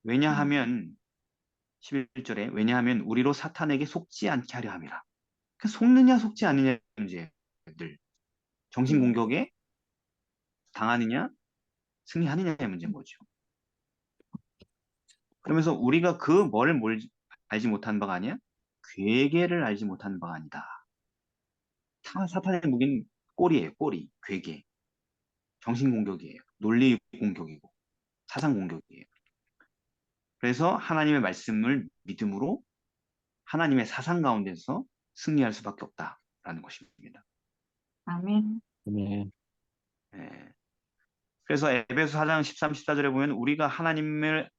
왜냐하면 11절에 왜냐하면 우리로 사탄에게 속지 않게 하려 함이라. 그 속느냐 속지 않느냐 문제들. 정신 공격에 당하느냐 승리하느냐의 문제인 거죠. 그러면서 우리가 그 뭐를 알지 못한 바가 아니야? 괴계를 알지 못한 바가 아니다. 다 사탄의 무기는 꼬리예요, 꼬리, 괴계. 정신 공격이에요. 논리 공격이고 사상 공격이에요. 그래서 하나님의 말씀을 믿음으로 하나님의 사상 가운데서 승리할 수밖에 없다라는 것입니다. 아멘. 네. 예. 그래서 에베소 4장 13, 14절에 보면 우리가 하나님의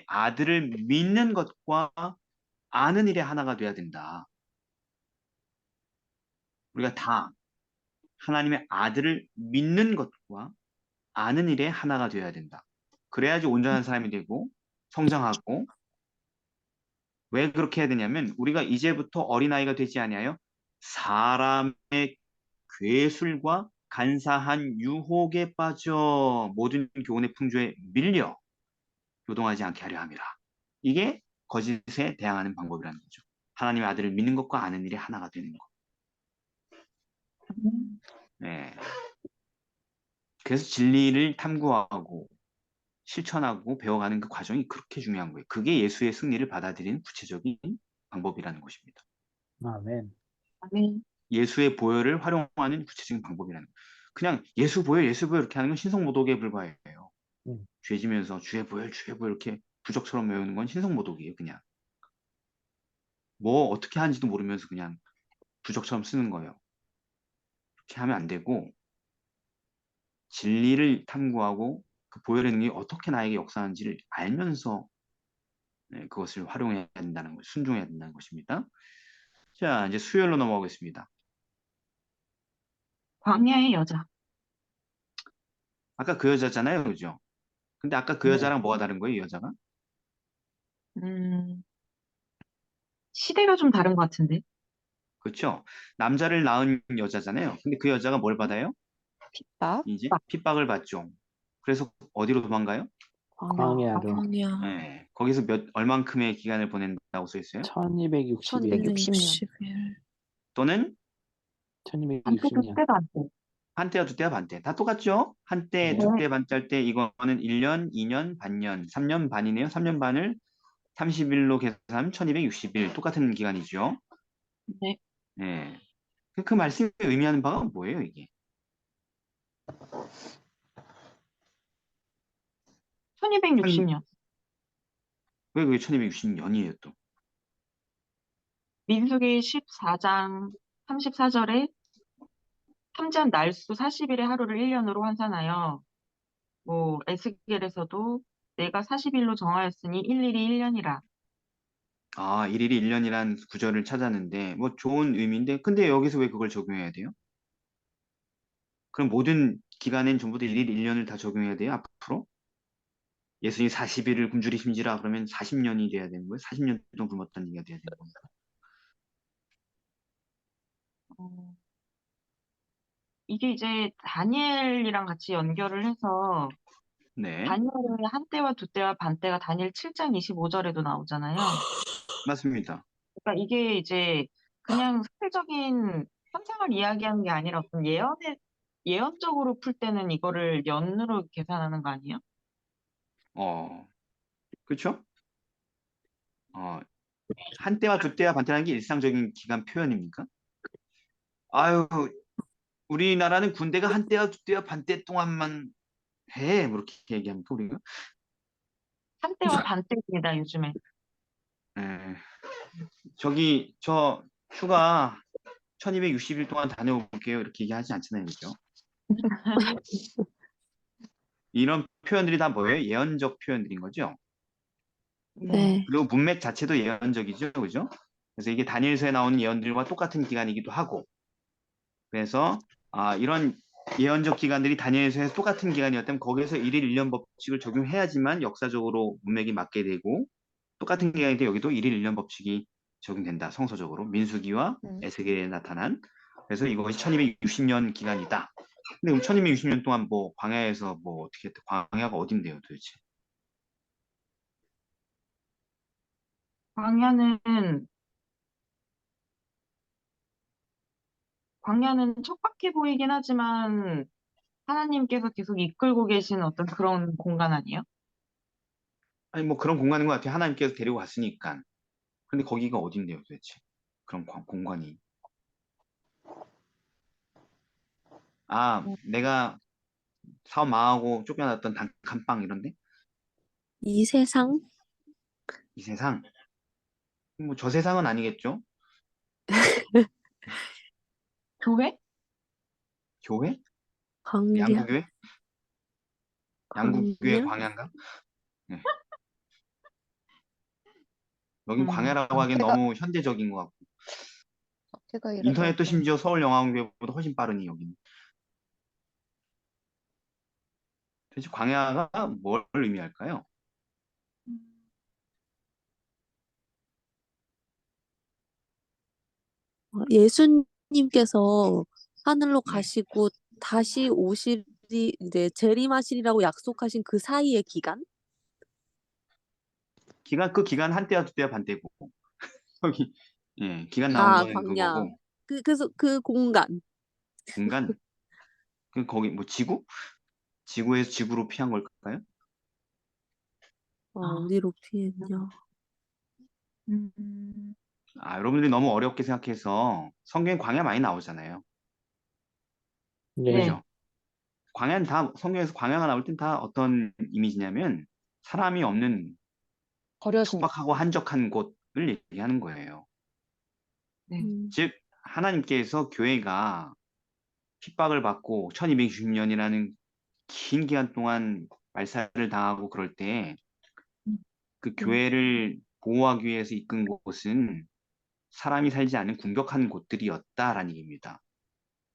아들을 믿는 것과 아는 일에 하나가 돼야 된다. 우리가 다 하나님의 아들을 믿는 것과 아는 일에 하나가 되어야 된다. 그래야지 온전한 사람이 되고 성장하고 왜 그렇게 해야 되냐면 우리가 이제부터 어린아이가 되지 아니하여 사람의 괴술과 간사한 유혹에 빠져 모든 교훈의 풍조에 밀려 요동하지 않게 하려 함이라. 이게 거짓에 대항하는 방법이라는 거죠. 하나님의 아들을 믿는 것과 아는 일이 하나가 되는 것. 네. 그래서 진리를 탐구하고 실천하고 배워가는 그 과정이 그렇게 중요한 거예요. 그게 예수의 승리를 받아들이는 구체적인 방법이라는 것입니다. 아멘. 아멘. 예수의 보혈을 활용하는 구체적인 방법이라는 거예요. 그냥 예수 보혈 이렇게 하는 건 신성모독에 불과해요. 죄지면서 주의 보혈 이렇게 부적처럼 외우는 건 신성모독이에요. 그냥 뭐 어떻게 하는지도 모르면서 그냥 부적처럼 쓰는 거예요. 그렇게 하면 안 되고 진리를 탐구하고 그 보혈의 능력이 어떻게 나에게 역사하는지를 알면서 그것을 활용해야 된다는 것, 순종해야 된다는 것입니다. 자, 이제 수요일로 넘어가겠습니다. 광야의 여자. 아까 그 여자잖아요, 그죠? 근데 아까 그 네. 여자랑 뭐가 다른 거예요, 이 여자가? 음, 시대가 좀 다른 것 같은데. 그렇죠? 남자를 낳은 여자잖아요. 근데 그 여자가 뭘 받아요? 핍박, 이제 핍박을 받죠. 그래서 어디로 도망가요? 광야로 광야 네, 거기서 얼만큼의 기간을 보낸다고 써 있어요? 1260일 1260일. 또는 반대 1260년 그때도 안 돼. 한때와 두때와 반때. 다 똑같죠? 한때, 네. 두때, 반짤 때 이거는 1년, 2년, 반년, 3년 반이네요. 3년 반을 30일로 계산하면 1260일. 똑같은 기간이죠. 네. 네. 그 말씀이 의미하는 바가 뭐예요, 이게? 1260년. 왜 그게 1260년이에요, 또? 민수기 14장 34절에 탐지한 날수 40일의 하루를 1년으로 환산하여 뭐 에스겔에서도 내가 40일로 정하였으니 일일이 1년이라. 아, 일일이 1년이란 구절을 찾았는데, 뭐 좋은 의미인데, 근데 여기서 왜 그걸 적용해야 돼요? 그럼 모든 기간엔 전부 다 일일 1년을 다 적용해야 돼요, 앞으로? 예수님 40일을 굶주리 심지라 그러면 40년이 돼야 되는 거예요? 40년 동안 굶었다는 얘기가 돼야 되는 겁니다. 어, 이게 이제 다니엘이랑 같이 연결을 해서 네, 다니엘의 한때와 두때와 반때가 다니엘 7장 25절에도 나오잖아요. 맞습니다. 그러니까 이게 이제 그냥 사회적인 현상을 이야기하는 게 아니라 어떤 예언적으로 풀 때는 이거를 연으로 계산하는 거 아니에요? 그렇죠? 한때와 두때와 반때라는 게 일상적인 기간 표현입니까? 아유, 우리나라는 군대가 한때와 두때와 반때 동안만 해. 뭐 이렇게 얘기합니까, 우리가? 한때와 반때입니다, 요즘에. 에, 저 휴가 1260일 동안 다녀올게요. 이렇게 얘기하지 않잖아요, 그죠? 이런 표현들이 다 뭐예요? 예언적 표현들인 거죠. 네. 그리고 문맥 자체도 예언적이죠, 그죠? 그래서 이게 다니엘서에 나오는 예언들과 똑같은 기간이기도 하고, 그래서 이런 예언적 기간들이 다니엘서에서 똑같은 기간이었다면 거기에서 1일 1년 법칙을 적용해야지만 역사적으로 문맥이 맞게 되고 똑같은 기간인데 여기도 1일 1년 법칙이 적용된다. 성서적으로 민수기와 에스겔에 나타난. 그래서 이것이 1260년 기간이다. 근데 그럼 1260년 동안 뭐 광야에서 뭐 어떻게 했대? 광야가 어딘데요, 도대체? 광야는, 광야는 척박해 보이긴 하지만 하나님께서 계속 이끌고 계신 어떤 그런 공간 아니에요? 아니 뭐 그런 공간인 것 같아요. 하나님께서 데리고 갔으니까. 근데 거기가 어딘데요, 도대체? 그런 공간이. 아, 내가 사업 망하고 쫓겨났던 단칸방 이런데? 이 세상? 이 세상? 뭐 저 세상은 아니겠죠? 교회? 교회? 광야? 양구교회? 양구교회 광야? 광야인가? 네. 여긴 음, 광야라고 하기엔 제가 너무 현대적인 것 같고. 제가 인터넷도 이러다가 심지어 서울영화관교회보다 훨씬 빠르니 여기는. 도대체 광야가 뭘 의미할까요? 예수님께서 하늘로 네. 가시고 다시 오실이 이제 재림하시리라고 약속하신 그 사이의 기간? 그 기간 한때야 두때야 반때고 여기 예 기간 나온 아, 거는 광야. 그거고 그래서 그 공간. 공간 그 거기 뭐 지구? 지구에서 지구로 피한 걸까요? 아, 어디로 피했냐? 음, 아 여러분들이 너무 어렵게 생각해서 성경에 광야 많이 나오잖아요. 네. 네. 그죠? 광야는 다 성경에서 광야가 나올 땐 다 어떤 이미지냐면 사람이 없는 버려진 척박하고 한적한 곳을 얘기하는 거예요. 네. 음, 즉 하나님께서 교회가 핍박을 받고 1260년이라는 긴 기간 동안 말살을 당하고 그럴 때 그 음, 교회를 보호하기 위해서 이끈 곳은 사람이 살지 않는 궁벽한 곳들이었다라는 얘기입니다.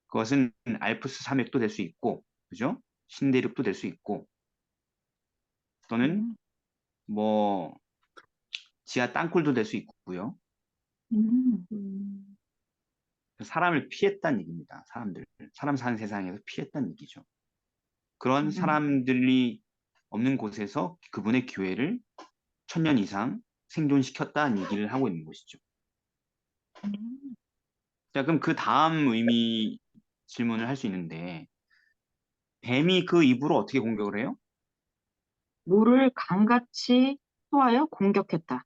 그것은 알프스 산맥도 될 수 있고, 그죠? 신대륙도 될 수 있고, 또는 음, 뭐 지하 땅굴도 될 수 있고요. 음, 음, 사람을 피했다는 얘기입니다. 사람 사는 세상에서 피했다는 얘기죠. 그런 음, 사람들이 없는 곳에서 그분의 교회를 1000년 이상 생존시켰다는 얘기를 하고 있는 것이죠. 음. 자, 그럼 그 다음 의미 질문을 할 수 있는데, 뱀이 그 입으로 어떻게 공격을 해요? 물을 강같이 쏘아요 공격했다.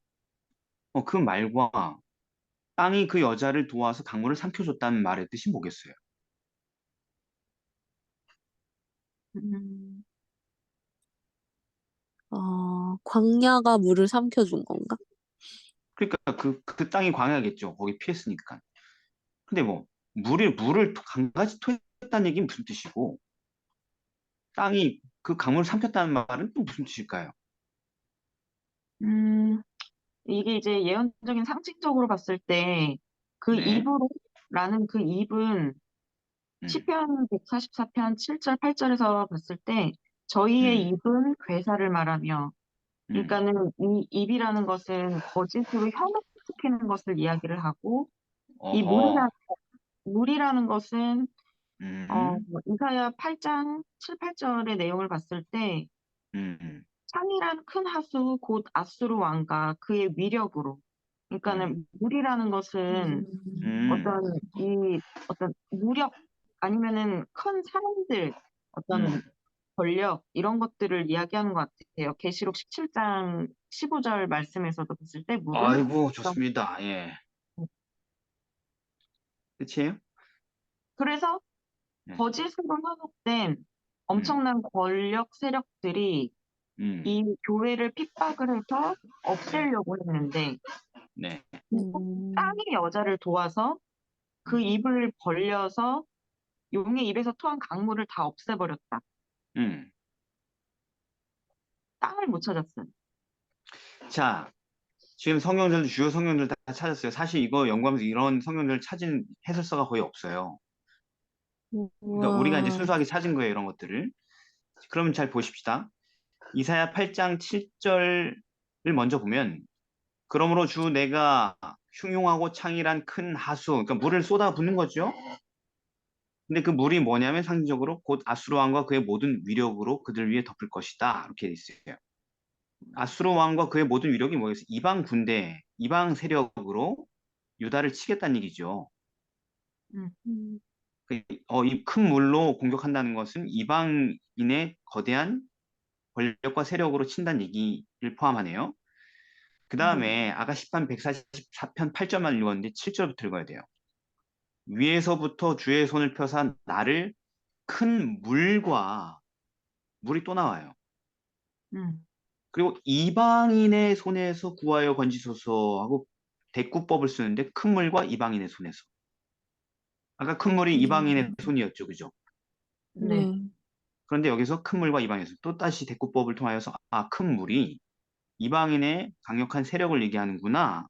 그 말과 땅이 그 여자를 도와서 강물을 삼켜줬다는 말의 뜻이 뭐겠어요? 음, 광야가 물을 삼켜준 건가? 그러니까 그 땅이 광야겠죠. 거기 피했으니까. 근데 뭐, 물을 강같이 토했다는 얘기는 무슨 뜻이고, 땅이 그 강물을 삼켰다는 말은 또 무슨 뜻일까요? 음, 이게 이제 예언적인 상징적으로 봤을 때 그 네. 입으로라는 그 입은 음, 시편 144편 7절 8절에서 봤을 때 저희의 음, 입은 괴사를 말하며 음. 그러니까는 이 입이라는 것은 거짓으로 혐오시키는 것을 이야기를 하고 이 어허. 물이라는 것은 음, 뭐 이사야 8장 7, 8절의 내용을 봤을 때 음, 창이란 큰 하수 곧 아수르 왕과 그의 위력으로 음, 그러니까는 물이라는 것은 음, 어떤 무력 아니면은 큰 사람들 어떤 음. 권력 이런 것들을 이야기하는 것 같아요. 계시록 17장 15절 말씀에서도 봤을 때 물은 아이고, 어떤- 좋습니다. 예. 끝이에요? 그래서 네. 거짓으로 현혹된 음, 엄청난 권력 세력들이 음, 이 교회를 핍박을 해서 없애려고 했는데 네. 음, 땅의 여자를 도와서 그 음, 입을 벌려서 용의 입에서 토한 강물을 다 없애버렸다. 음. 땅을 못 찾았어요. 자, 지금 성경들, 주요 성경들 다 찾았어요. 사실 이거 연구하면서 이런 성경들을 찾은 해설서가 거의 없어요. 그러니까 우리가 이제 우와. 순수하게 찾은 거예요, 이런 것들을. 그러면 잘 보십시다. 이사야 8장 7절을 먼저 보면, 그러므로 주 내가 흉흉하고 창이란 큰 하수, 그러니까 물을 쏟아 붓는 거죠. 근데 그 물이 뭐냐면 상징적으로 곧 아수르 왕과 그의 모든 위력으로 그들 위에 덮을 것이다. 이렇게 돼 있어요. 아수르 왕과 그의 모든 위력이 뭐겠어요? 이방 군대, 이방 세력으로 유다를 치겠다는 얘기죠. 음, 음, 이 큰 물로 공격한다는 것은 이방인의 거대한 권력과 세력으로 친다는 얘기를 포함하네요. 그 다음에 아까 시편 144편 8절만 읽었는데 7절부터 읽어야 돼요. 위에서부터 주의 손을 펴사 나를 큰 물과 물이 또 나와요. 음, 그리고 이방인의 손에서 구하여 건지소서 하고 대꾸법을 쓰는데 큰 물과 이방인의 손에서. 아까 큰 물이 이방인의 손이었죠. 그죠? 네. 네. 그런데 여기서 큰 물과 이방인의 손, 또 다시 대꾸법을 통하여서 큰 물이 이방인의 강력한 세력을 얘기하는구나.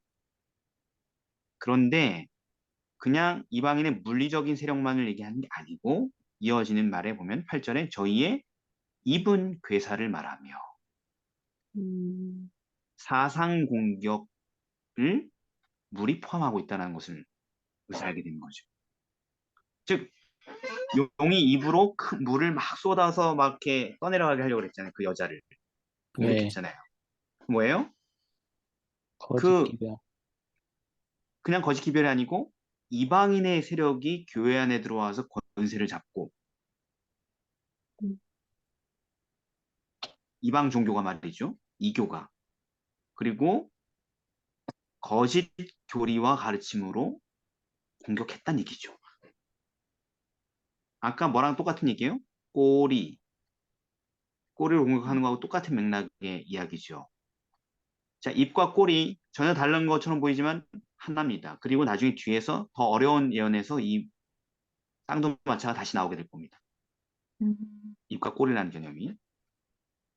그런데 그냥 이방인의 물리적인 세력만을 얘기하는 게 아니고 이어지는 말에 보면 8절에 저희의 입은 괴사를 말하며 음, 사상 공격을 물이 포함하고 있다는 것을 여기서 알게 되는 거죠. 즉 용이 입으로 큰 물을 막 쏟아서 막 이렇게 떠내려가게 하려고 그랬잖아요. 그 여자를 네. 공격했잖아요. 뭐예요? 거짓 그 기별. 그냥 거짓 기별이 아니고 이방인의 세력이 교회 안에 들어와서 권세를 잡고 음, 이방 종교가 말이죠. 이교가. 그리고 거짓 교리와 가르침으로 공격했다는 얘기죠. 아까 뭐랑 똑같은 얘기예요? 꼬리를 공격하는 거하고 똑같은 맥락의 이야기죠. 자, 입과 꼬리 전혀 다른 것처럼 보이지만 하나입니다. 그리고 나중에 뒤에서 더 어려운 예언에서 이 쌍두마차가 다시 나오게 될 겁니다. 음, 입과 꼬리라는 개념이.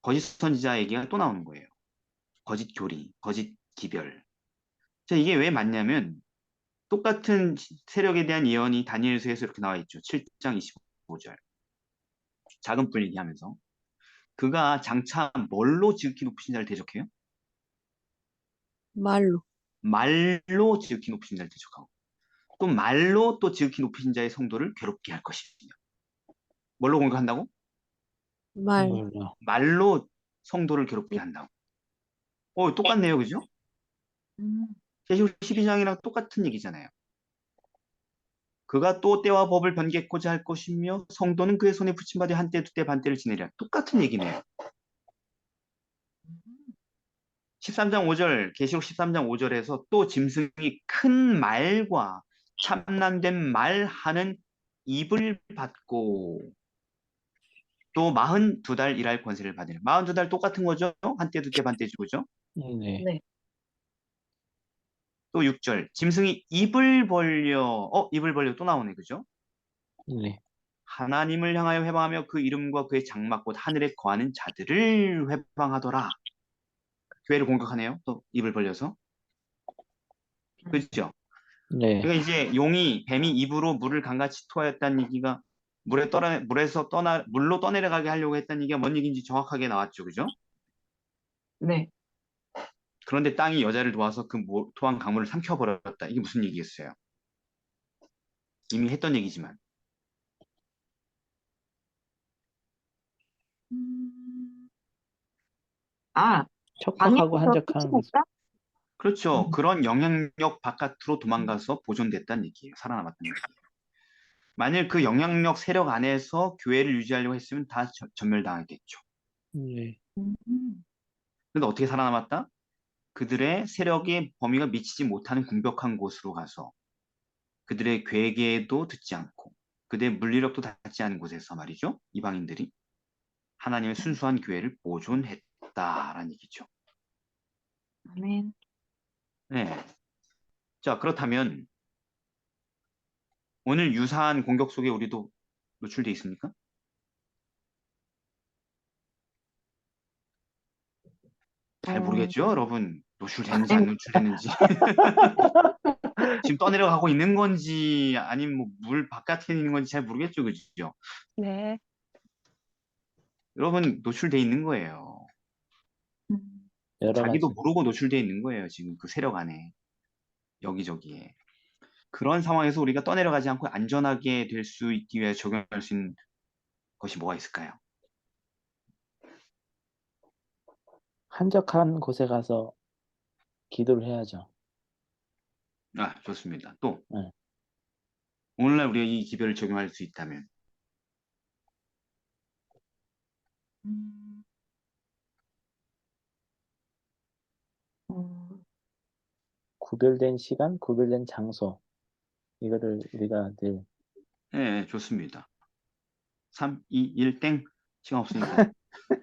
거짓 선지자 얘기가 또 나오는 거예요. 거짓 교리, 거짓 기별. 자, 이게 왜 맞냐면 똑같은 세력에 대한 예언이 다니엘서에서 이렇게 나와 있죠. 7장 25절. 작은 뿔 얘기하면서. 그가 장차 뭘로 지극히 높으신 자를 대적해요? 말로. 말로 지극히 높으신 자를 대적하고 또 말로 또 지극히 높으신 자의 성도를 괴롭게 할 것입니다. 뭘로 공격한다고? 말. 몰라. 말로 성도를 괴롭게 한다고. 똑같네요. 그죠? 음, 계시록 12장이랑 똑같은 얘기잖아요. 그가 또 때와 법을 변개코자 할 것이며 성도는 그의 손에 붙임받아 한때 두때 반때를 지내리라. 똑같은 얘기네요. 13장 5절, 계시록 13장 5절에서 또 짐승이 큰 말과 참남된 말 하는 입을 받고 또 42달 일할 권세를 받으라. 42달 똑같은 거죠? 한때 두때 반때죠. 그죠? 네. 네. 또 6절, 짐승이 입을 벌려 또 나오네. 그죠? 네. 하나님을 향하여 회방하며 그 이름과 그의 장막 곧 하늘에 거하는 자들을 회방하더라. 교회를 공격하네요. 또 입을 벌려서. 그죠? 네. 그러니까 이제 뱀이 입으로 물을 강같이 토하였다는 얘기가 물로 떠내려가게 하려고 했다는 얘기가 뭔 얘기인지 정확하게 나왔죠. 그죠? 네. 그런데 땅이 여자를 도와서 그 토한 강물을 삼켜버렸다. 이게 무슨 얘기겠어요? 이미 했던 얘기지만. 음, 아, 척박하고 광야에서 한적한 곳. 쫓아냈다? 그렇죠. 음, 그런 영향력 바깥으로 도망가서 보존됐다는 얘기예요. 살아남았다는 얘기예요. 만일 그 영향력 세력 안에서 교회를 유지하려고 했으면 다 전멸당하겠죠. 네. 음, 근데 어떻게 살아남았다? 그들의 세력의 범위가 미치지 못하는 궁벽한 곳으로 가서 그들의 괴계도 듣지 않고 그들의 물리력도 닿지 않은 곳에서 말이죠. 이방인들이 하나님의 순수한 교회를 보존했다라는 얘기죠. 아멘. 네. 자, 그렇다면 오늘 유사한 공격 속에 우리도 노출돼 있습니까? 잘 어, 모르겠죠, 여러분. 노출됐는지 안 노출됐는지. 지금 떠내려가고 있는 건지 아니면 뭐 물 바깥에 있는 건지 잘 모르겠죠, 그죠? 네. 여러분 노출돼 있는 거예요. 음, 여러 자기도 가지. 모르고 노출돼 있는 거예요. 지금 그 세력 안에 여기저기에. 그런 상황에서 우리가 떠내려가지 않고 안전하게 될 수 있기 위해 적용할 수 있는 것이 뭐가 있을까요? 한적한 곳에 가서 기도를 해야죠. 아, 좋습니다. 또 네. 오늘날 우리가 이 기별을 적용할 수 있다면 음, 어, 구별된 시간, 구별된 장소. 이거를 우리가 늘 네, 좋습니다. 3, 2, 1, 땡. 시간 없으니까.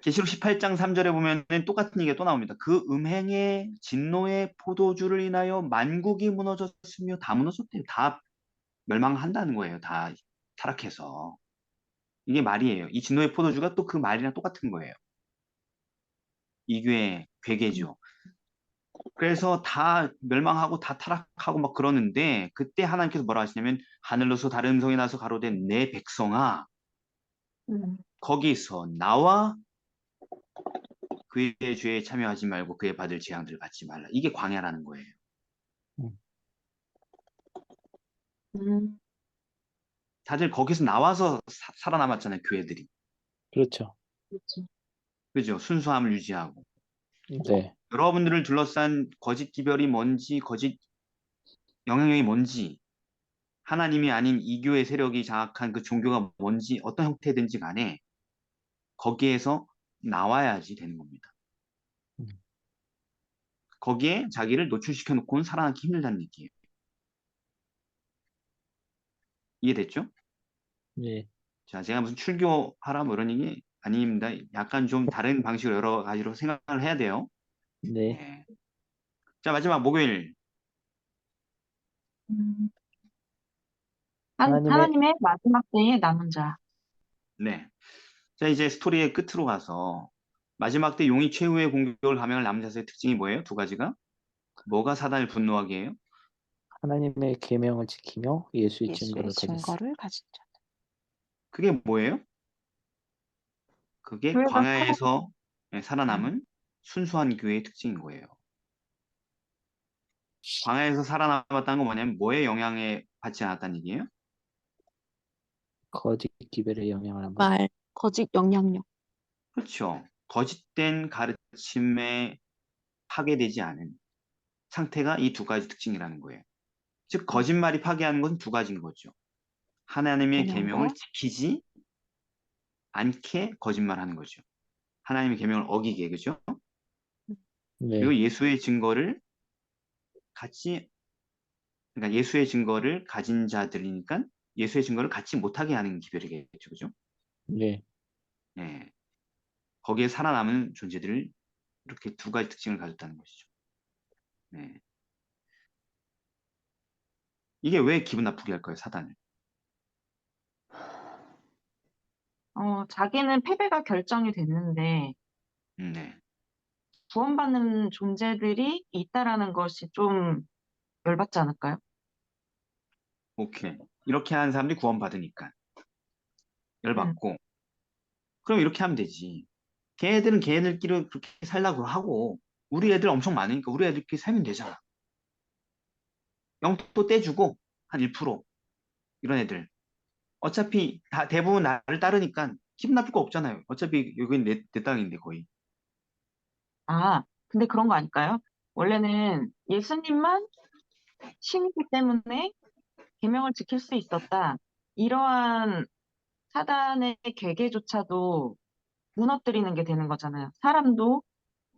계시록 18장 3절에 보면은 똑같은 얘기가 또 나옵니다. 그 음행의 진노의 포도주를 인하여 만국이 무너졌으며 다 무너졌대요. 다 멸망한다는 거예요. 다 타락해서. 이게 말이에요. 이 진노의 포도주가 또 그 말이랑 똑같은 거예요. 이게 괴계죠. 그래서 다 멸망하고 다 타락하고 막 그러는데 그때 하나님께서 뭐라 하시냐면 하늘로서 다른 음성이 나서 가로되 내 백성아 음, 거기서 나와 그의 죄에 참여하지 말고 그의 받을 재앙들을 받지 말라. 이게 광야라는 거예요. 음, 음, 다들 거기서 나와서 살아남았잖아요. 교회들이. 그렇죠. 그렇죠. 그죠? 순수함을 유지하고. 네. 여러분들을 둘러싼 거짓 기별이 뭔지 거짓 영향력이 뭔지 하나님이 아닌 이교의 세력이 장악한 그 종교가 뭔지 어떤 형태든지 간에 거기에서 나와야지 되는 겁니다. 음, 거기에 자기를 노출시켜 놓고는 살아남기 힘들다는 얘기예요. 이해됐죠? 네. 자, 제가 무슨 출교하라 뭐 이런 얘기 아닙니다. 약간 좀 다른 방식으로 여러 가지로 생각을 해야 돼요. 네. 네. 자, 마지막 목요일. 음, 하나님의 하나님의 마지막 때의 남은 자. 네. 자, 이제 스토리의 끝으로 가서 마지막 때 용이 최후의 공격을 감행할 남은 자의 특징이 뭐예요? 두 가지가? 뭐가 사단을 분노하게 해요? 하나님의 계명을 지키며 예수의 예수의 증거를 가졌어요. 증거를 가진 자. 그게 뭐예요? 그게 교회가 광야에서 살아남은. 살아남은 순수한 교회의 특징인 거예요. 광야에서 살아남았다는 건 뭐냐면 뭐에 영향에 받지 않았다는 얘기예요? 거짓 기별의 영향을 한번. 말. 거짓 영향력. 그렇죠. 거짓된 가르침에 파괴되지 않은 상태가 이 두 가지 특징이라는 거예요. 즉 거짓말이 파괴하는 것은 두 가지인 거죠. 하나님의 계명을 계명과 지키지 않게 거짓말하는 거죠. 하나님의 계명을 어기게 그죠? 그리고 네. 예수의 증거를 같이 그러니까 예수의 증거를 가진 자들이니까 예수의 증거를 갖지 못하게 하는 기별이겠죠, 그죠? 네. 네. 거기에 살아남은 존재들을 이렇게 두 가지 특징을 가졌다는 것이죠. 네. 이게 왜 기분 나쁘게 할까요, 사단을? 자기는 패배가 결정이 됐는데 네. 구원받는 존재들이 있다라는 것이 좀 열받지 않을까요? 오케이. 이렇게 하는 사람들이 구원받으니까 음. 열받고 그럼 이렇게 하면 되지. 걔네들은 걔네들끼리 그렇게 살라고 하고 우리 애들 엄청 많으니까 우리 애들끼리 살면 되잖아. 영토 떼주고 한 1% 이런 애들. 어차피 다 대부분 나를 따르니까 기분 나쁠 거 없잖아요. 어차피 여긴 내 땅인데 거의. 아, 근데 그런 거 아닐까요? 원래는 예수님만 신이기 때문에 계명을 지킬 수 있었다. 이러한 사단의 계계조차도 무너뜨리는 게 되는 거잖아요. 사람도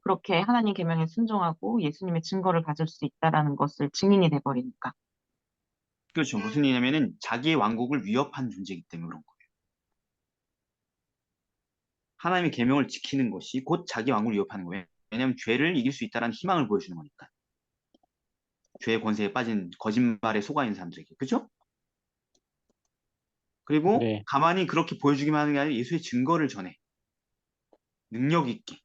그렇게 하나님 계명에 순종하고 예수님의 증거를 가질 수 있다라는 것을 증인이 돼버리니까. 그렇죠. 무슨 얘기냐면은 자기의 왕국을 위협한 존재이기 때문에 그런 거예요. 하나님의 계명을 지키는 것이 곧 자기 왕국을 위협하는 거예요. 왜냐하면 죄를 이길 수 있다는 희망을 보여주는 거니까. 죄의 권세에 빠진 거짓말에 속아 있는 사람들에게. 그죠? 그리고 네. 가만히 그렇게 보여주기만 하는 게 아니라 예수의 증거를 전해. 능력 있게.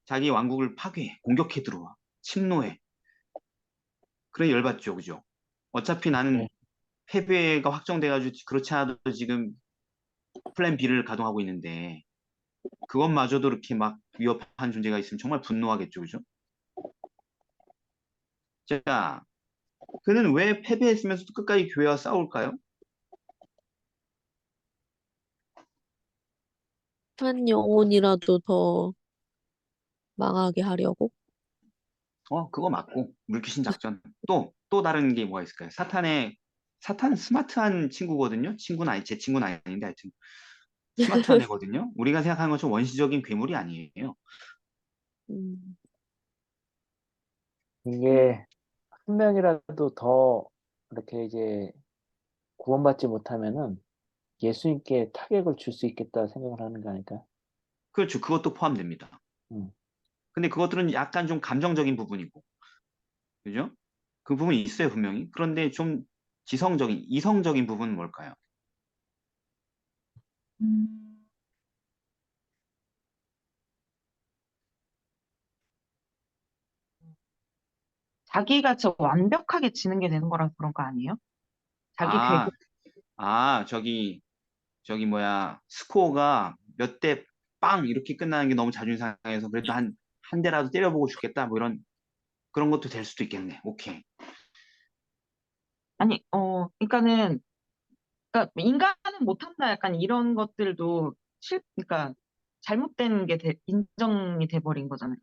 자기 왕국을 파괴해. 공격해 들어와. 침노해. 그래 열받죠, 그죠? 어차피 나는 네. 패배가 확정돼가지고 그렇지 않아도 지금 플랜 B를 가동하고 있는데 그것마저도 이렇게 막 위협한 존재가 있으면 정말 분노하겠죠, 그죠? 자, 그는 왜 패배했으면서도 끝까지 교회와 싸울까요? 한 영혼이라도 더 망하게 하려고? 그거 맞고 물귀신 작전. 또 다른 게 뭐가 있을까요? 사탄은 스마트한 친구거든요. 친구는 아니 제 친구는 아닌데 하여튼 스마트한 애거든요. 우리가 생각하는 것처럼 원시적인 괴물이 아니에요. 음, 이게 한 명이라도 더 이렇게 이제 구원받지 못하면은 예수님께 타격을 줄 수 있겠다 생각을 하는 거 아닐까? 그렇죠. 그것도 포함됩니다. 음. 근데 그것들은 약간 좀 감정적인 부분이고, 그죠? 그 부분이 있어요, 분명히. 그런데 좀 이성적인 부분은 뭘까요? 음, 자기가 저 완벽하게 지는 게 되는 거라서 그런 거 아니에요? 자기 되게 아, 저기 뭐야, 스코어가 몇 대 빵 이렇게 끝나는 게 너무 자존심 상해서 그래도 한 대라도 때려보고 싶겠다. 뭐 이런 그런 것도 될 수도 있겠네. 오케이. 아니 그러니까는 그러니까 인간은 못한다 약간 이런 것들도 그러니까 잘못된 게 인정이 돼 버린 거잖아요.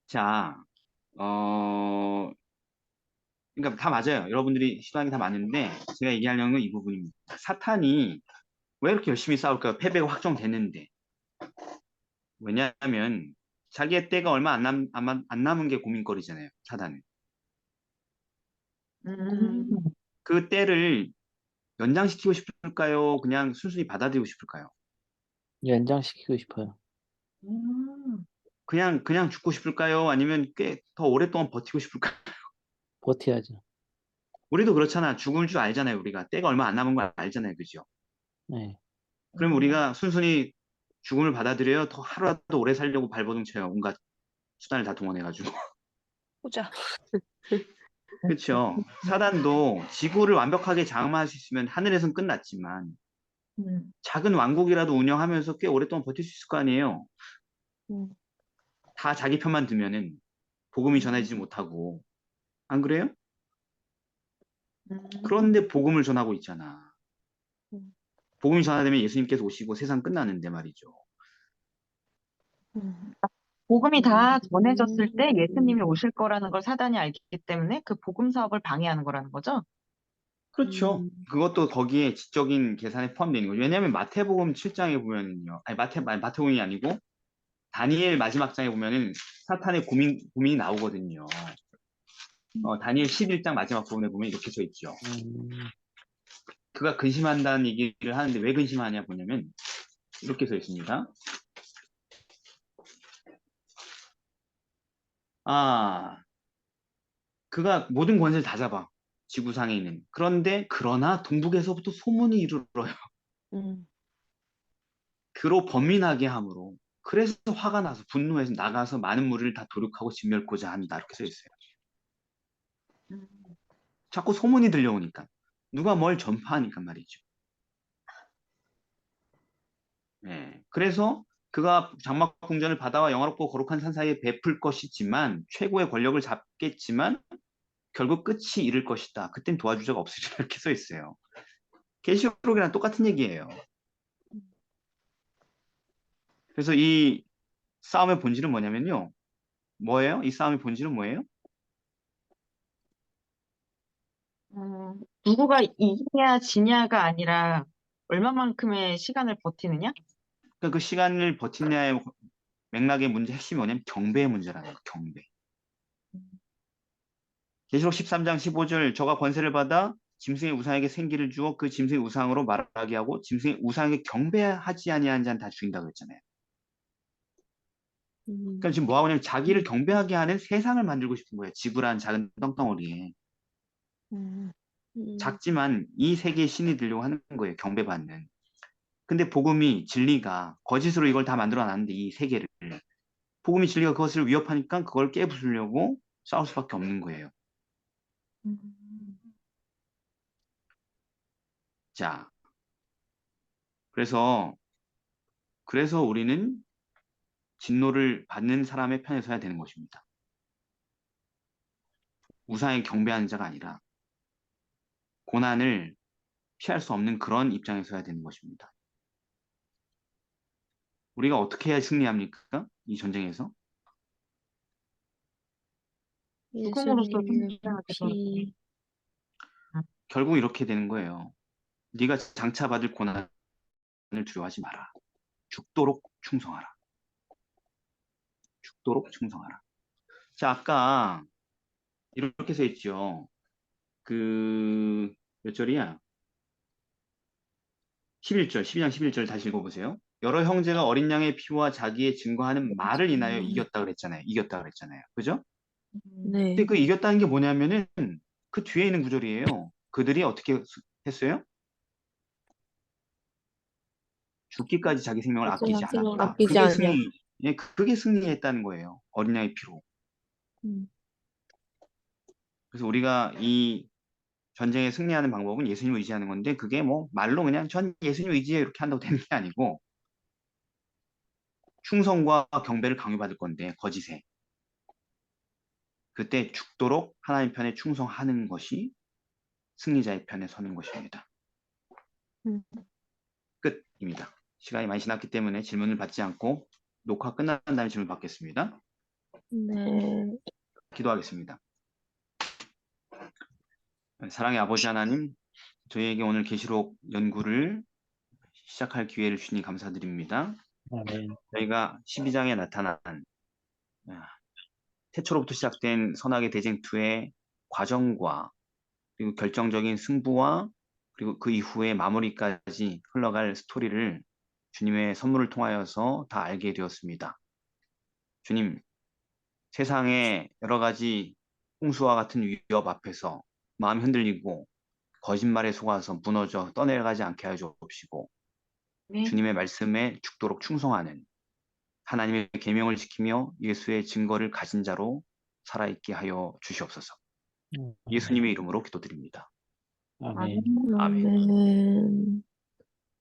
자, 어, 그러니까 다 맞아요. 여러분들이 시도하는 게 다 맞는데 제가 얘기하려는 건 이 부분입니다. 사탄이 왜 이렇게 열심히 싸울까요? 패배가 확정됐는데. 왜냐하면 자기의 때가 얼마 안 남은 게 고민거리잖아요. 사단은. 음, 그 때를 연장시키고 싶을까요? 그냥 순순히 받아들이고 싶을까요? 연장시키고 싶어요. 음, 그냥 죽고 싶을까요? 아니면 꽤 더 오랫동안 버티고 싶을까요? 버텨야죠. 우리도 그렇잖아. 죽을 줄 알잖아요. 우리가 때가 얼마 안 남은 걸 알잖아요. 그죠? 네. 그럼 우리가 순순히 죽음을 받아들여요? 더 하루라도 오래 살려고 발버둥 쳐요. 온갖 수단을 다 동원해가지고. 보자. 그렇죠. 사단도 지구를 완벽하게 장악할 수 있으면 하늘에선 끝났지만 음, 작은 왕국이라도 운영하면서 꽤 오랫동안 버틸 수 있을 거 아니에요. 음, 다 자기 편만 들면은 복음이 전해지지 못하고 안 그래요? 음, 그런데 복음을 전하고 있잖아. 음, 복음이 전하되면 예수님께서 오시고 세상 끝나는데 말이죠. 음. 복음이 다 전해졌을 때 예수님이 오실 거라는 걸 사단이 알기 때문에 그 복음 사업을 방해하는 거라는 거죠. 그렇죠. 음, 그것도 거기에 지적인 계산에 포함되는 거죠. 왜냐하면 마태복음 7장에 보면은요. 아니 마태복음이 아니고 다니엘 마지막 장에 보면은 사탄의 고민이 나오거든요. 다니엘 11장 마지막 부분에 보면 이렇게 써 있죠. 음, 그가 근심한다는 얘기를 하는데 왜 근심하냐 보냐면 이렇게 써 있습니다. 아, 그가 모든 권세를 다 잡아. 지구상에 있는. 그러나 동북에서부터 소문이 이르러요. 음, 그로 범민하게 함으로. 그래서 화가 나서 분노해서 나가서 많은 무리를 다 도륙하고 진멸코자 한다. 이렇게 써 있어요. 음, 자꾸 소문이 들려오니까. 누가 뭘 전파하니까 말이죠. 예. 그래서 그가 장막 궁전을 바다와 영화롭고 거룩한 산 사이에 베풀 것이지만 최고의 권력을 잡겠지만 결국 끝이 이를 것이다. 그땐 도와줄 자가 없으리라 이렇게 써 있어요. 계시록이랑 똑같은 얘기예요. 그래서 이 싸움의 본질은 뭐냐면요. 뭐예요? 이 싸움의 본질은 뭐예요? 누구가 이기냐 지냐가 아니라 얼마만큼의 시간을 버티느냐? 그러니까 그 시간을 버티냐의 맥락의 문제 핵심이 뭐냐면 경배의 문제라는 거예요. 경배. 계시록 13장 15절 저가 권세를 받아 짐승의 우상에게 생기를 주어 그 짐승의 우상으로 말하게 하고 짐승의 우상에게 경배하지 아니한 자는 다 죽인다고 했잖아요. 그러니까 음, 지금 뭐 하냐면 자기를 경배하게 하는 세상을 만들고 싶은 거예요. 지구라는 작은 똥덩어리에. 음, 음, 작지만 이 세계의 신이 되려고 하는 거예요. 경배받는. 근데 복음이 진리가 거짓으로 이걸 다 만들어 놨는데 이 세계를 복음이 진리가 그것을 위협하니까 그걸 깨부수려고 싸울 수밖에 없는 거예요. 자, 그래서 우리는 진노를 받는 사람의 편에 서야 되는 것입니다. 우상에 경배하는 자가 아니라 고난을 피할 수 없는 그런 입장에 서야 되는 것입니다. 우리가 어떻게 해야 승리합니까? 이 전쟁에서? 죽음으로써 예수님의 승리해야 피. 결국 이렇게 되는 거예요. 네가 장차 받을 고난을 두려워하지 마라. 죽도록 충성하라. 죽도록 충성하라. 자, 아까 이렇게 써 있죠. 몇 절이야? 11절, 12장 11절 다시 읽어보세요. 여러 형제가 어린 양의 피와 자기의 증거하는 말을 인하여 이겼다 그랬잖아요. 이겼다 그랬잖아요. 그죠? 네. 근데 그 이겼다는 게 뭐냐면은 그 뒤에 있는 구절이에요. 그들이 어떻게 했어요? 죽기까지 자기 생명을 아끼지 생명을 않았다. 아끼지 아니하. 그게 승리했다는 거예요. 어린 양의 피로. 음. 그래서 우리가 이 전쟁에 승리하는 방법은 예수님을 의지하는 건데 그게 뭐 말로 그냥 전 예수님 의지해 이렇게 한다고 되는 게 아니고 충성과 경배를 강요받을 건데 거짓에 그때 죽도록 하나님 편에 충성하는 것이 승리자의 편에 서는 것입니다. 음. 끝입니다. 시간이 많이 지났기 때문에 질문을 받지 않고 녹화 끝난 다음에 질문 받겠습니다. 네. 기도하겠습니다. 사랑의 아버지 하나님, 저희에게 오늘 계시록 연구를 시작할 기회를 주니 감사드립니다. 아멘. 저희가 12장에 나타난 태초로부터 시작된 선악의 대쟁투의 과정과 그리고 결정적인 승부와 그리고 그 이후의 마무리까지 흘러갈 스토리를 주님의 선물을 통하여서 다 알게 되었습니다. 주님, 세상의 여러 가지 홍수와 같은 위협 앞에서 마음이 흔들리고 거짓말에 속아서 무너져 떠내려가지 않게 하여 주옵시고 네. 주님의 말씀에 죽도록 충성하는 하나님의 계명을 지키며 예수의 증거를 가진 자로 살아있게 하여 주시옵소서. 예수님의 이름으로 기도드립니다. 아멘. 아멘. 아멘.